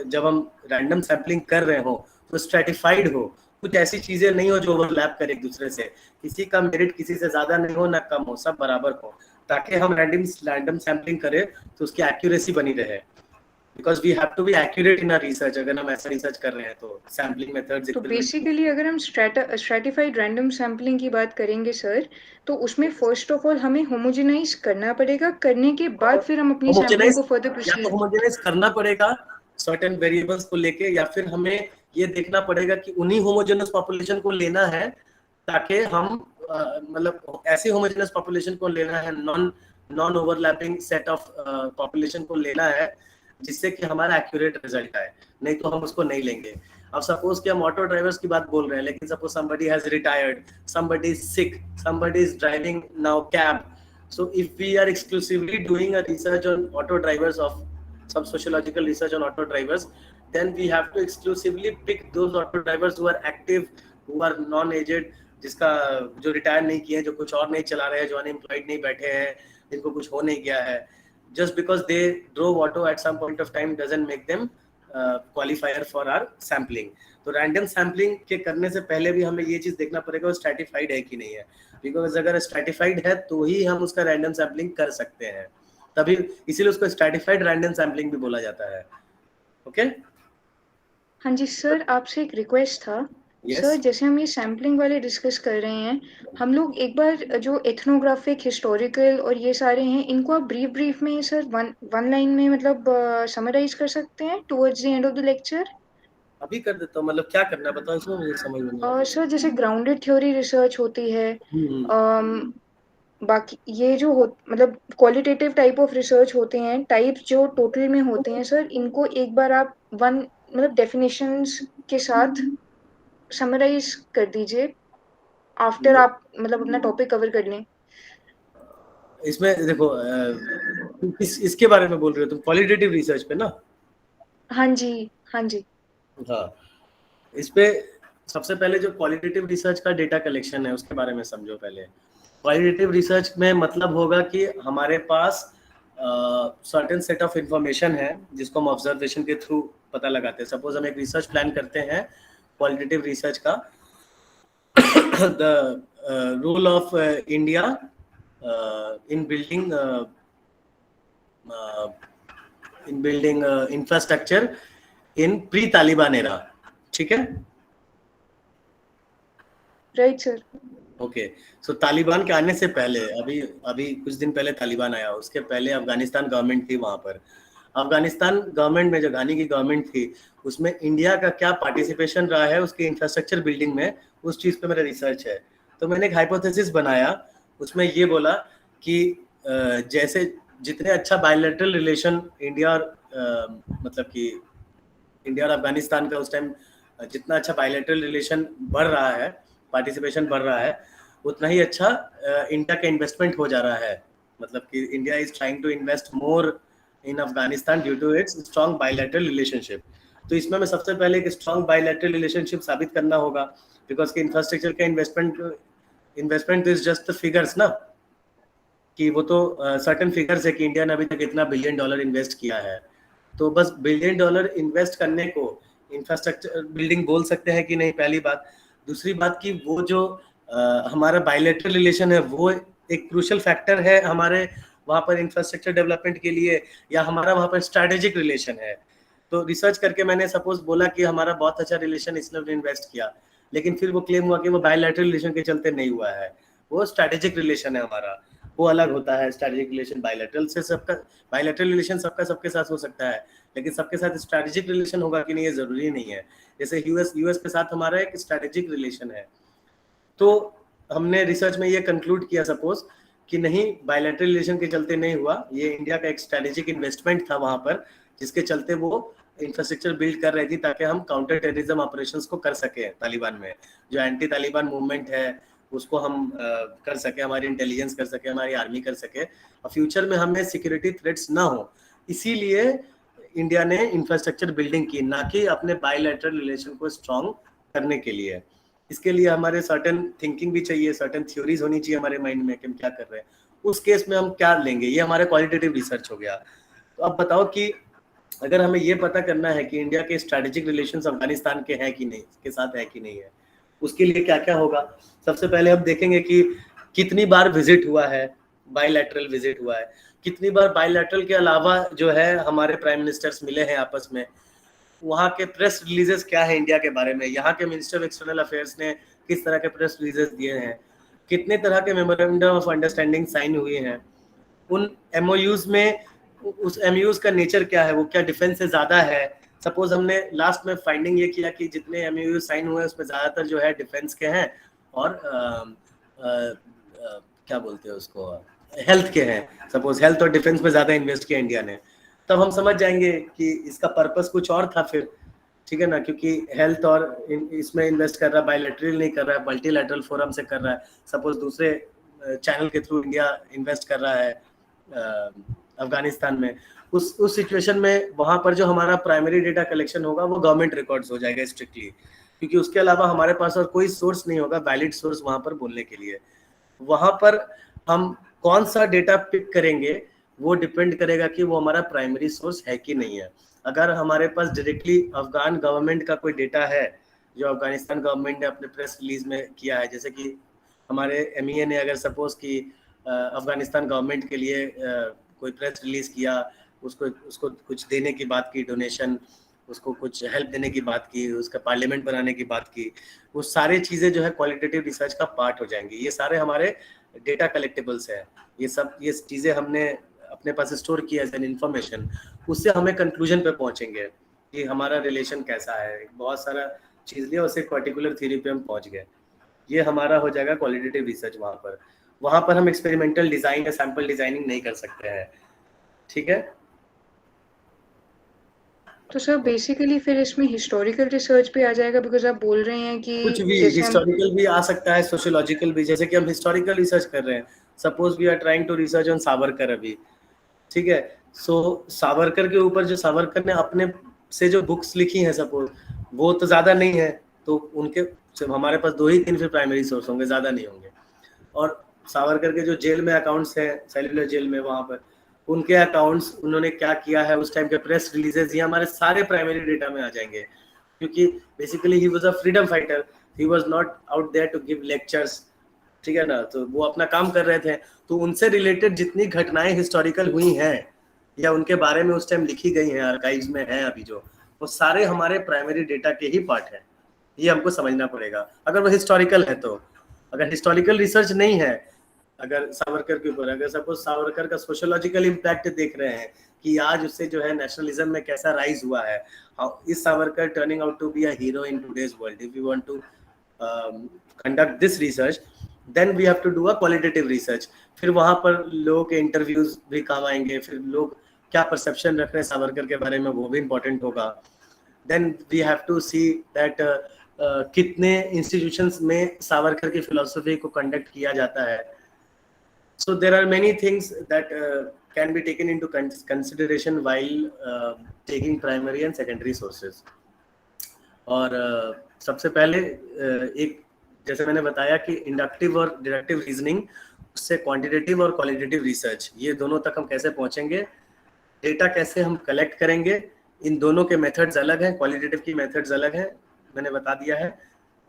जब हम रैंडम सैम्पलिंग कर रहे हो तो स्ट्रैटिफाइड हो, कुछ ऐसी चीजें नहीं हो जो ओवरलैप करे एक दूसरे से, किसी का मेरिट किसी से ज्यादा नहीं हो ना कम हो, सब बराबर हो, ताकि हम रैंडम सैम्पलिंग करें तो उसकी एक्यूरेसी बनी रहे, because we have to be accurate in our research. अगर हम ऐसा रिसर्च कर रहे हैं तो सैम्पलिंग मेथड्स, तो बेसिकली अगर हम स्ट्रैटिफाइड रैंडम सैम्पलिंग की बात करेंगे सर, तो उसमें फर्स्ट ऑफ ऑल हमें होमोजेनाइज करना पड़ेगा, करने के बाद फिर हम अपनी सैम्पलिंग को फर्दर प्रोसीड होमोजेनाइज करना पड़ेगा सर्टेन वेरिएबल्स को लेके, या फिर हमें ये देखना पड़ेगा कि उन्हीं होमोजेनस पॉपुलेशन को लेना है, ताकि हम मतलब ऐसे होमोजेनस पॉपुलेशन को लेना है, non overlapping set of population को लेना है, जिससे कि हमारा एक्यूरेट रिजल्ट आए, नहीं तो हम उसको नहीं लेंगे। अब सपोज कि हम ऑटो ड्राइवर्स की बात बोल रहे हैं, लेकिन suppose somebody has retired, somebody is sick, somebody is driving now cab, so if we are exclusively doing a research on auto drivers, of some sociological research on auto drivers, then we have to exclusively pick those auto drivers who are active, who are non-aged, जिसका जो retire नहीं किए, जो कुछ और नहीं चला रहे हैं, जो अनएम्प्लॉयड नहीं बैठे हैं, जिनको कुछ हो नहीं गया है। Just because they drove auto at some point of time doesn't make them qualifier for our sampling. तो रैंडम सैम्पलिंग के करने से पहले भी हमें ये चीज देखना पड़ेगा वो स्ट्रैटिफाइड है कि नहीं है, बिकॉज अगर स्ट्रैटिफाइड है तो ही हम उसका रैंडम सैम्पलिंग कर सकते हैं, तभी इसीलिए उसको स्ट्रैटिफाइड रैंडम सैम्पलिंग भी बोला जाता है। ओके हाँ जी सर, आपसे एक रिक्वेस्ट था। Yes. सर जैसे हम ये सैम्पलिंग वाले डिस्कस कर रहे हैं, हम लोग एक बार जो एथनोग्राफिक, हिस्टोरिकल और ये सारे हैं, इनको आप ब्रीफ में सर वन लाइन में मतलब समराइज कर सकते हैं towards the end of the lecture? अभी कर देता हूँ, मतलब क्या करना है बताओ, इसमें मुझे समझ में नहीं आता। सर जैसे ग्राउंडेड थ्योरी रिसर्च होती है, बाकी ये जो मतलब क्वालिटेटिव टाइप ऑफ रिसर्च होते हैं, टाइप्स जो टोटल में होते हैं सर, इनको एक बार आप मतलब डेफिनेशंस के साथ समराइज कर दीजिए आफ्टर आप मतलब अपना टॉपिक कवर कर लें। इसमें देखो इसके बारे में बोल रहे हो तुम, क्वालिटेटिव रिसर्च पे ना? हाँ जी, हाँ जी। हाँ, इस पे सबसे पहले जो क्वालिटेटिव रिसर्च का डेटा कलेक्शन है उसके बारे में समझो पहले। क्वालिटेटिव रिसर्च में मतलब होगा कि हमारे पास सर्टेन सेट ऑफ इंफॉर्मेशन है जिसको हम ऑब्जर्वेशन के थ्रू पता लगाते हैं। सपोज हम एक रिसर्च प्लान करते हैं क्वालिटेटिव रिसर्च का, the role of India in building infrastructure in pre Taliban era, ठीक है? Right sir. Okay, so Taliban के आने से पहले, अभी कुछ दिन पहले तालिबान आया, उसके पहले अफगानिस्तान गवर्नमेंट थी वहां पर। अफगानिस्तान गवर्नमेंट में जो घानी की गवर्नमेंट थी उसमें इंडिया का क्या पार्टिसिपेशन रहा है उसके इंफ्रास्ट्रक्चर बिल्डिंग में, उस चीज पे मेरा रिसर्च है। तो मैंने एक हाइपोथेसिस बनाया, उसमें ये बोला कि जैसे जितने अच्छा बायलैटरल रिलेशन इंडिया और मतलब कि इंडिया और अफगानिस्तान का उस टाइम जितना अच्छा बायलैटरल रिलेशन बढ़ रहा है, पार्टिसिपेशन बढ़ रहा है, उतना ही अच्छा इंडिया का इन्वेस्टमेंट हो जा रहा है। मतलब कि India is trying to invest more in Afghanistan due to its strong bilateral relationship. तो इसमें मैं सबसे पहले एक स्ट्रॉन्ग बायलैटरल रिलेशनशिप साबित करना होगा, बिकॉज के इंफ्रास्ट्रक्चर का इन्वेस्टमेंट इज जस्ट फिगर्स ना, कि वो तो सर्टेन फिगर्स है कि इंडिया ने अभी तक इतना $1 बिलियन इन्वेस्ट किया है। तो बस $1 बिलियन इन्वेस्ट करने को इंफ्रास्ट्रक्चर बिल्डिंग बोल सकते हैं कि नहीं, पहली बात। दूसरी बात कि वो जो हमारा बायलैटरल रिलेशन है वो एक क्रूशियल फैक्टर है हमारे वहाँ पर इंफ्रास्ट्रक्चर डेवलपमेंट के लिए, या हमारा वहाँ पर स्ट्रैटेजिक रिलेशन है। तो रिसर्च करके मैंने सपोज बोला कि हमारा बहुत अच्छा रिलेशन इसलिए इन्वेस्ट किया, लेकिन फिर वो क्लेम हुआ कि वो बायलैटरल रिलेशन के चलते नहीं हुआ है, वो स्ट्रैटेजिक रिलेशन है हमारा, वो अलग होता है। स्ट्रैटेजिक रिलेशन बायलैटरल से सबका, बायलैटरल रिलेशन सबका सबके साथ हो सकता है, लेकिन सबके साथ स्ट्रैटेजिक रिलेशन होगा कि नहीं ये जरूरी नहीं है। जैसे यूएस के साथ हमारा एक स्ट्रैटेजिक रिलेशन है। तो हमने रिसर्च में ये कंक्लूड किया सपोज कि नहीं, बायलैटरल रिलेशन के चलते नहीं हुआ, ये इंडिया का एक स्ट्रैटेजिक इन्वेस्टमेंट था वहां पर, जिसके चलते वो इंफ्रास्ट्रक्चर बिल्ड कर रही थी ताकि हम काउंटर टेररिज्म ऑपरेशंस को कर सके। तालिबान में जो एंटी तालिबान मूवमेंट है उसको हम कर सके, हमारी इंटेलिजेंस कर सके, हमारी आर्मी कर सके, और फ्यूचर में हमें सिक्योरिटी थ्रेट्स ना हो, इसीलिए इंडिया ने इंफ्रास्ट्रक्चर बिल्डिंग की, ना कि अपने बायलैटरल रिलेशन को स्ट्रॉन्ग करने के लिए। इसके लिए हमारे सर्टेन थिंकिंग भी चाहिए, सर्टेन थ्योरीज होनी चाहिए हमारे माइंड में कि हम क्या कर रहे हैं। उस केस में हम क्या लेंगे, ये हमारा क्वालिटेटिव रिसर्च हो गया। तो अब बताओ कि अगर हमें ये पता करना है कि इंडिया के स्ट्रैटेजिक रिलेशंस अफगानिस्तान के हैं कि नहीं, के साथ है कि नहीं है, उसके लिए क्या क्या होगा। सबसे पहले हम देखेंगे कि कितनी बार विजिट हुआ है, बायलैटरल विजिट हुआ है, कितनी बार बायलैटरल के अलावा जो है हमारे प्राइम मिनिस्टर्स मिले हैं आपस में, वहाँ के प्रेस रिलीजेस क्या है इंडिया के बारे में, यहाँ के मिनिस्टर ऑफ एक्सटर्नल अफेयर्स ने किस तरह के प्रेस रिलीजेस दिए हैं, कितने तरह के मेमोरेंडम ऑफ अंडरस्टैंडिंग साइन हुए हैं, उन एमओयूज में उस एमओयूज का नेचर क्या है, वो क्या डिफेंस से ज्यादा है। सपोज हमने लास्ट में फाइंडिंग ये किया कि जितने एमओयू साइन हुए उसमें ज्यादातर जो है डिफेंस के हैं और क्या बोलते हैं उसको, हेल्थ के हैं। सपोज हेल्थ और डिफेंस में ज्यादा इन्वेस्ट किया इंडिया ने, तब हम समझ जाएंगे कि इसका पर्पस कुछ और था फिर, ठीक है ना, क्योंकि हेल्थ और इसमें इन्वेस्ट कर रहा है, बायलैटरल नहीं कर रहा है, मल्टीलैटरल फोरम से कर रहा है। सपोज दूसरे चैनल के थ्रू इंडिया इन्वेस्ट कर रहा है अफगानिस्तान में, उस सिचुएशन में वहां पर जो हमारा प्राइमरी डेटा कलेक्शन होगा वो गवर्नमेंट रिकॉर्ड्स हो जाएगा स्ट्रिक्टली, क्योंकि उसके अलावा हमारे पास और कोई सोर्स नहीं होगा वैलिड सोर्स वहां पर बोलने के लिए। वहां पर हम कौन सा डेटा पिक करेंगे वो डिपेंड करेगा कि वो हमारा प्राइमरी सोर्स है कि नहीं है। अगर हमारे पास डायरेक्टली अफगान गवर्नमेंट का कोई डेटा है जो अफगानिस्तान गवर्नमेंट ने अपने प्रेस रिलीज में किया है, जैसे कि हमारे MEA ने अगर सपोज कि अफगानिस्तान गवर्नमेंट के लिए कोई प्रेस रिलीज किया, उसको कुछ देने की बात की, डोनेशन, उसको कुछ हेल्प देने की बात की, उसका पार्लियामेंट बनाने की बात की, वो सारी चीज़ें जो है क्वालिटेटिव रिसर्च का पार्ट हो जाएंगी। ये सारे हमारे डेटा कलेक्टेबल्स है, ये चीज़ें हमने अपने पास स्टोर किया एज एन इन्फॉर्मेशन, उससे हमें कंक्लूजन पे पहुंचेंगे कि हमारा रिलेशन कैसा है। बहुत सारा चीज़ लिया, उससे पर्टिकुलर थ्योरी पे हम पहुंच गए। ये हमारा हो जाएगा क्वालिटेटिव रिसर्च। वहाँ पर हम एक्सपेरिमेंटल डिजाइन या सैंपल डिजाइनिंग नहीं कर सकते हैं, ठीक है। तो सर बेसिकली फिर इसमें हिस्टोरिकल रिसर्च भी आ जाएगा, बिकॉज आप बोल रहे हैं कि कुछ भी हिस्टोरिकल भी आ सकता है, सोशियोलॉजिकल भी। जैसे कि हम हिस्टोरिकल रिसर्च कर रहे हैं, suppose we are trying to research on Savarkar अभी, ठीक है। सो सावरकर के ऊपर जो सावरकर ने अपने से जो बुक्स लिखी हैं सपोज, वो तो ज़्यादा नहीं है, तो उनके हमारे पास 2 ही 3 फिर प्राइमरी सोर्स होंगे, ज़्यादा नहीं होंगे। और सावरकर के जो जेल में अकाउंट्स हैं, सेल्युलर जेल में, वहाँ पर उनके अकाउंट्स, उन्होंने क्या किया है, उस टाइम के प्रेस रिलीजेस, ये हमारे सारे प्राइमरी डेटा में आ जाएंगे। क्योंकि basically he was a freedom fighter, he was not out there to give lectures, ठीक है ना। तो वो अपना काम कर रहे थे, तो उनसे रिलेटेड जितनी घटनाएं हिस्टोरिकल हुई हैं या उनके बारे में उस टाइम लिखी गई हैं, आर्काइव्स में हैं अभी जो, वो सारे हमारे प्राइमरी डेटा के ही पार्ट हैं। ये हमको समझना पड़ेगा अगर वो हिस्टोरिकल है तो। अगर हिस्टोरिकल रिसर्च नहीं है, अगर सावरकर के ऊपर, अगर सपोज सावरकर का सोशियोलॉजिकल इम्पैक्ट देख रहे हैं कि आज उससे जो है नेशनलिज्म में कैसा राइज हुआ है, is Savarkar turning out to be a hero in today's world, if you want to conduct this research, then we have to do a qualitative research. फिर वहां पर लोगों के इंटरव्यूज भी काम आएंगे, फिर लोग क्या परसेप्शन रख रहे हैं सावरकर के बारे में, वो भी इंपॉर्टेंट होगा। Then we have to see that कितने इंस्टीट्यूशंस में सावरकर की फिलोसफी को कंडक्ट किया जाता है। So there are many things that can be taken into consideration while taking primary and secondary sources. और सबसे पहले एक, जैसे मैंने बताया कि इंडक्टिव और डिडक्टिव रीजनिंग, उससे क्वांटिटेटिव और क्वालिटेटिव रिसर्च, ये दोनों तक हम कैसे पहुंचेंगे, डेटा कैसे हम कलेक्ट करेंगे, इन दोनों के मेथड्स अलग हैं। क्वालिटेटिव की मेथड्स अलग हैं, मैंने बता दिया है,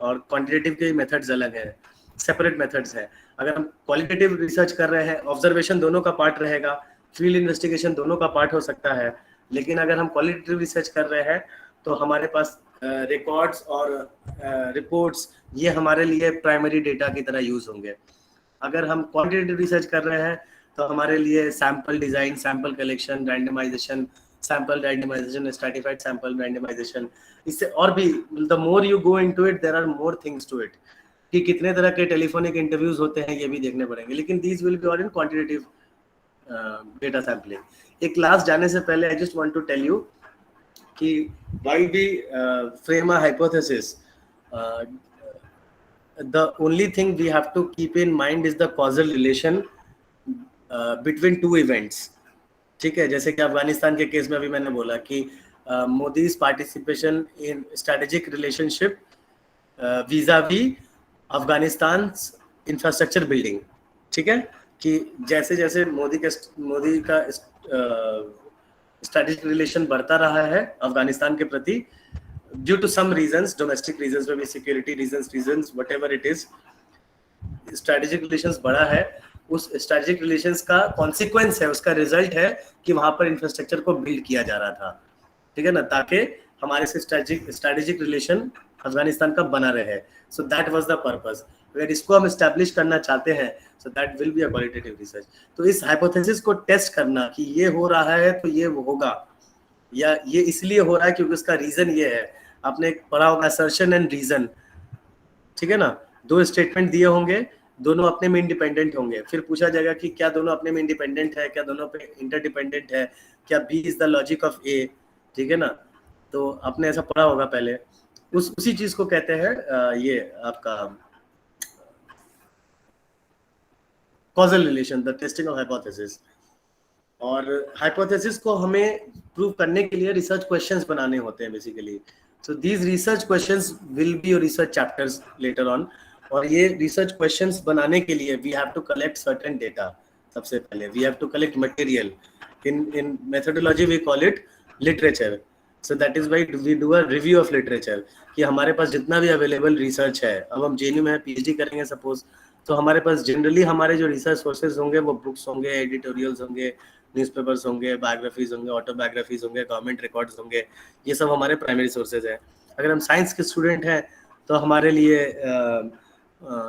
और क्वांटिटेटिव के मेथड्स अलग हैं, सेपरेट मेथड्स हैं। अगर हम क्वालिटेटिव रिसर्च कर रहे हैं, ऑब्जर्वेशन दोनों का पार्ट रहेगा, फील्ड इन्वेस्टिगेशन दोनों का पार्ट हो सकता है। लेकिन अगर हम क्वालिटेटिव रिसर्च कर रहे हैं तो हमारे पास रिकॉर्ड्स और रिपोर्ट्स, ये हमारे लिए प्राइमरी डेटा की तरह यूज होंगे। अगर हम क्वांटिटेटिव रिसर्च कर रहे हैं तो हमारे लिए sample design, sample collection, randomisation, sample randomisation, stratified sample randomisation, इससे और भी, the more you go into it there are more things to it, कि कितने तरह के टेलीफोनिक इंटरव्यूज होते हैं ये भी देखने पड़ेंगे। लेकिन these will be all in quantitative data sampling. एक क्लास जाने से पहले I just want to tell you कि while we frame a hypothesis, the only thing we have to keep in mind is the causal relation between 2 events, ठीक है। जैसे कि अफगानिस्तान के केस में अभी मैंने बोला कि Modi's participation in strategic relationship vis-a-vis Afghanistan infrastructure building, ठीक है। कि जैसे जैसे मोदी का स्ट्रेटेजिक रिलेशन बढ़ता रहा है अफगानिस्तान के प्रति, due to some reasons, domestic reasons में भी, security reasons, whatever it is, strategic relations बढ़ा है। उस स्ट्रेटेजिक रिलेशंस का कॉन्सिक्वेंस है, उसका रिजल्ट है कि वहां पर इंफ्रास्ट्रक्चर को बिल्ड किया जा रहा था, ठीक है ना, ताकि हमारे से स्ट्रेटेजिक रिलेशन अफगानिस्तान का बना रहे। So that was the purpose. अगर इसको हम एस्टैब्लिश करना चाहते हैं, so that will be a qualitative research. तो इस हाइपोथेसिस को टेस्ट करना कि ये हो रहा है तो ये होगा, या ये इसलिए हो रहा है क्योंकि उसका रीजन ये है। आपने पढ़ा होगा असर्शन एंड रीजन, ठीक है ना। 2 स्टेटमेंट दिए होंगे, दोनों अपने में इंडिपेंडेंट होंगे, फिर पूछा जाएगा कि क्या दोनों अपने में इंडिपेंडेंट है, क्या दोनों पे इंटरडिपेंडेंट है, क्या B is the logic of A, ठीक है ना। तो आपने ऐसा पढ़ा होगा पहले। उसी चीज को कहते हैं ये आपका causal relation, the testing of hypothesis. और हाइपोथेसिस को हमें प्रूव करने के लिए रिसर्च क्वेश्चंस बनाने होते हैं basically. So these research questions will be your research chapters later on. और ये रिसर्च क्वेश्चंस बनाने के लिए we have to collect certain data, सबसे पहले we have to collect material. In methodology we call it literature. So that is why we do a review of literature, कि हमारे पास जितना भी अवेलेबल रिसर्च है, अब हम जेएनयू में पीएचडी करेंगे सपोज, तो हमारे पास जनरली हमारे जो रिसर्च सोर्सेज होंगे वो बुक्स होंगे, एडिटोरियल्स होंगे, न्यूज़पेपर्स होंगे, बायोग्राफीज होंगे, ऑटोबायोग्राफीज होंगे, गवर्नमेंट रिकॉर्ड्स होंगे. ये सब हमारे प्राइमरी सोर्सेज हैं. अगर हम साइंस के स्टूडेंट हैं तो हमारे लिए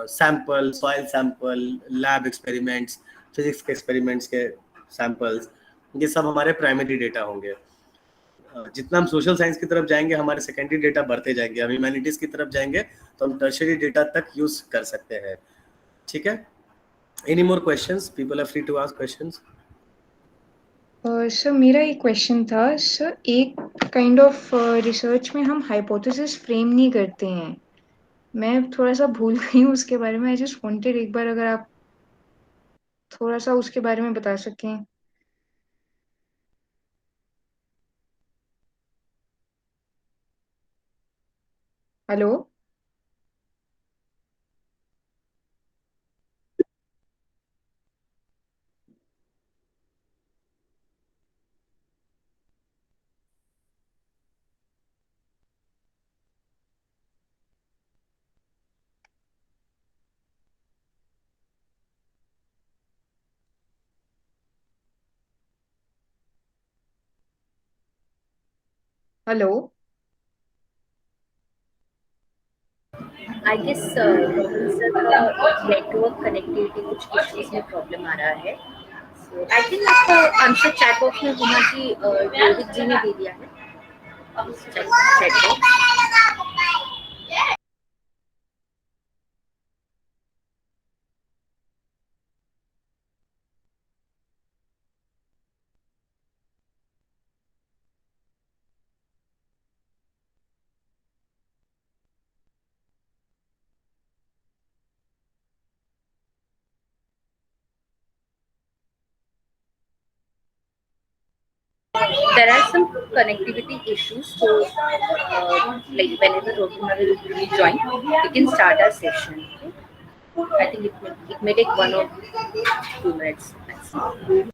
sample, soil sample, lab experiments, physics के एक्सपेरिमेंट्स के सैंपल्स, ये सब हमारे प्राइमरी डेटा होंगे. जितना हम सोशल साइंस की तरफ जाएंगे हमारे सेकेंडरी डेटा बढ़ते जाएंगे. हम ह्यूमैनिटीज की तरफ जाएंगे तो हम टर्शियरी डेटा तक यूज कर सकते हैं. ठीक है. Any more questions? People are free to ask questions. Sir मेरा एक क्वेश्चन था सर, एक काइंड ऑफ रिसर्च में हम हाइपोथेसिस फ्रेम नहीं करते हैं. मैं थोड़ा सा भूल गई हूँ उसके बारे में. आई जस्ट वांटेड एक बार अगर आप थोड़ा सा उसके बारे में बता सकें. Hello. Hello. I guess sir का नेटवर्क कनेक्टिविटी कुछ इश्यूज में प्रॉब्लम आ रहा है. सो आई थिंक आपका आंसर चैट बॉक्स में होना जी रोहित जी ने दे दिया है. Chat box. There are some connectivity issues, so like whenever Rohit will rejoin, we can start our session. Okay? I think it may take 1 or 2 minutes maximum.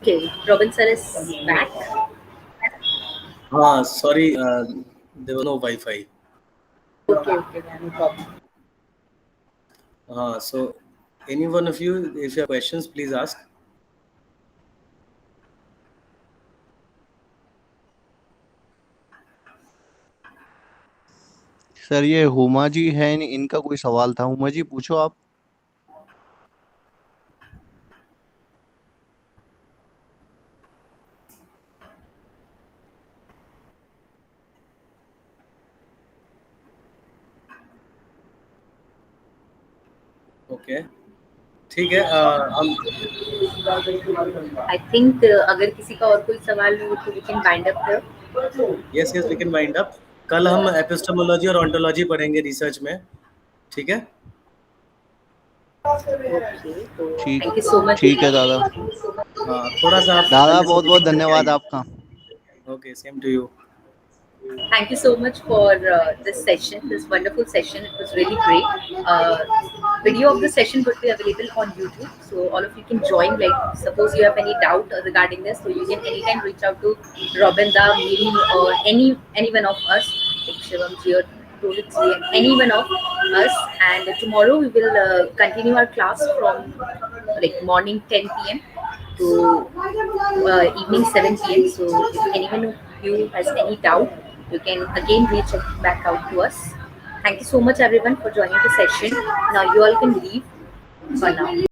Okay, Robin sir is back. Sorry, there was no Wi-Fi. Okay, no problem. So any one of you, if you have questions, please ask. Sir ये हुमा जी है, इनका कोई सवाल था. हुमा जी पूछो आप. Okay, ठीक है. हम आई थिंक अगर किसी का और कोई सवाल हो तो we can wind up here. Yes we can wind up. कल हम एपिस्टेमोलॉजी और ऑन्टोलॉजी पढ़ेंगे रिसर्च में. ठीक है. ठीक, थैंक यू सो मच. ठीक है दादा. थोड़ा सा आप दादा बहुत बहुत धन्यवाद आपका. Okay, same to you. Thank you so much for this session, this wonderful session. It was really great. video of the session would be available on YouTube, so all of you can join. Like, suppose you have any doubt regarding this, so you can anytime reach out to Robinda, me, or any one of us, like Shivam ji or Rohit ji, any one of us. And tomorrow we will continue our class from like morning 10 p.m. to evening 7 p.m. So if anyone of you has any doubt, you can again reach back out to us. Thank you so much everyone for joining the session. Now you all can leave for now.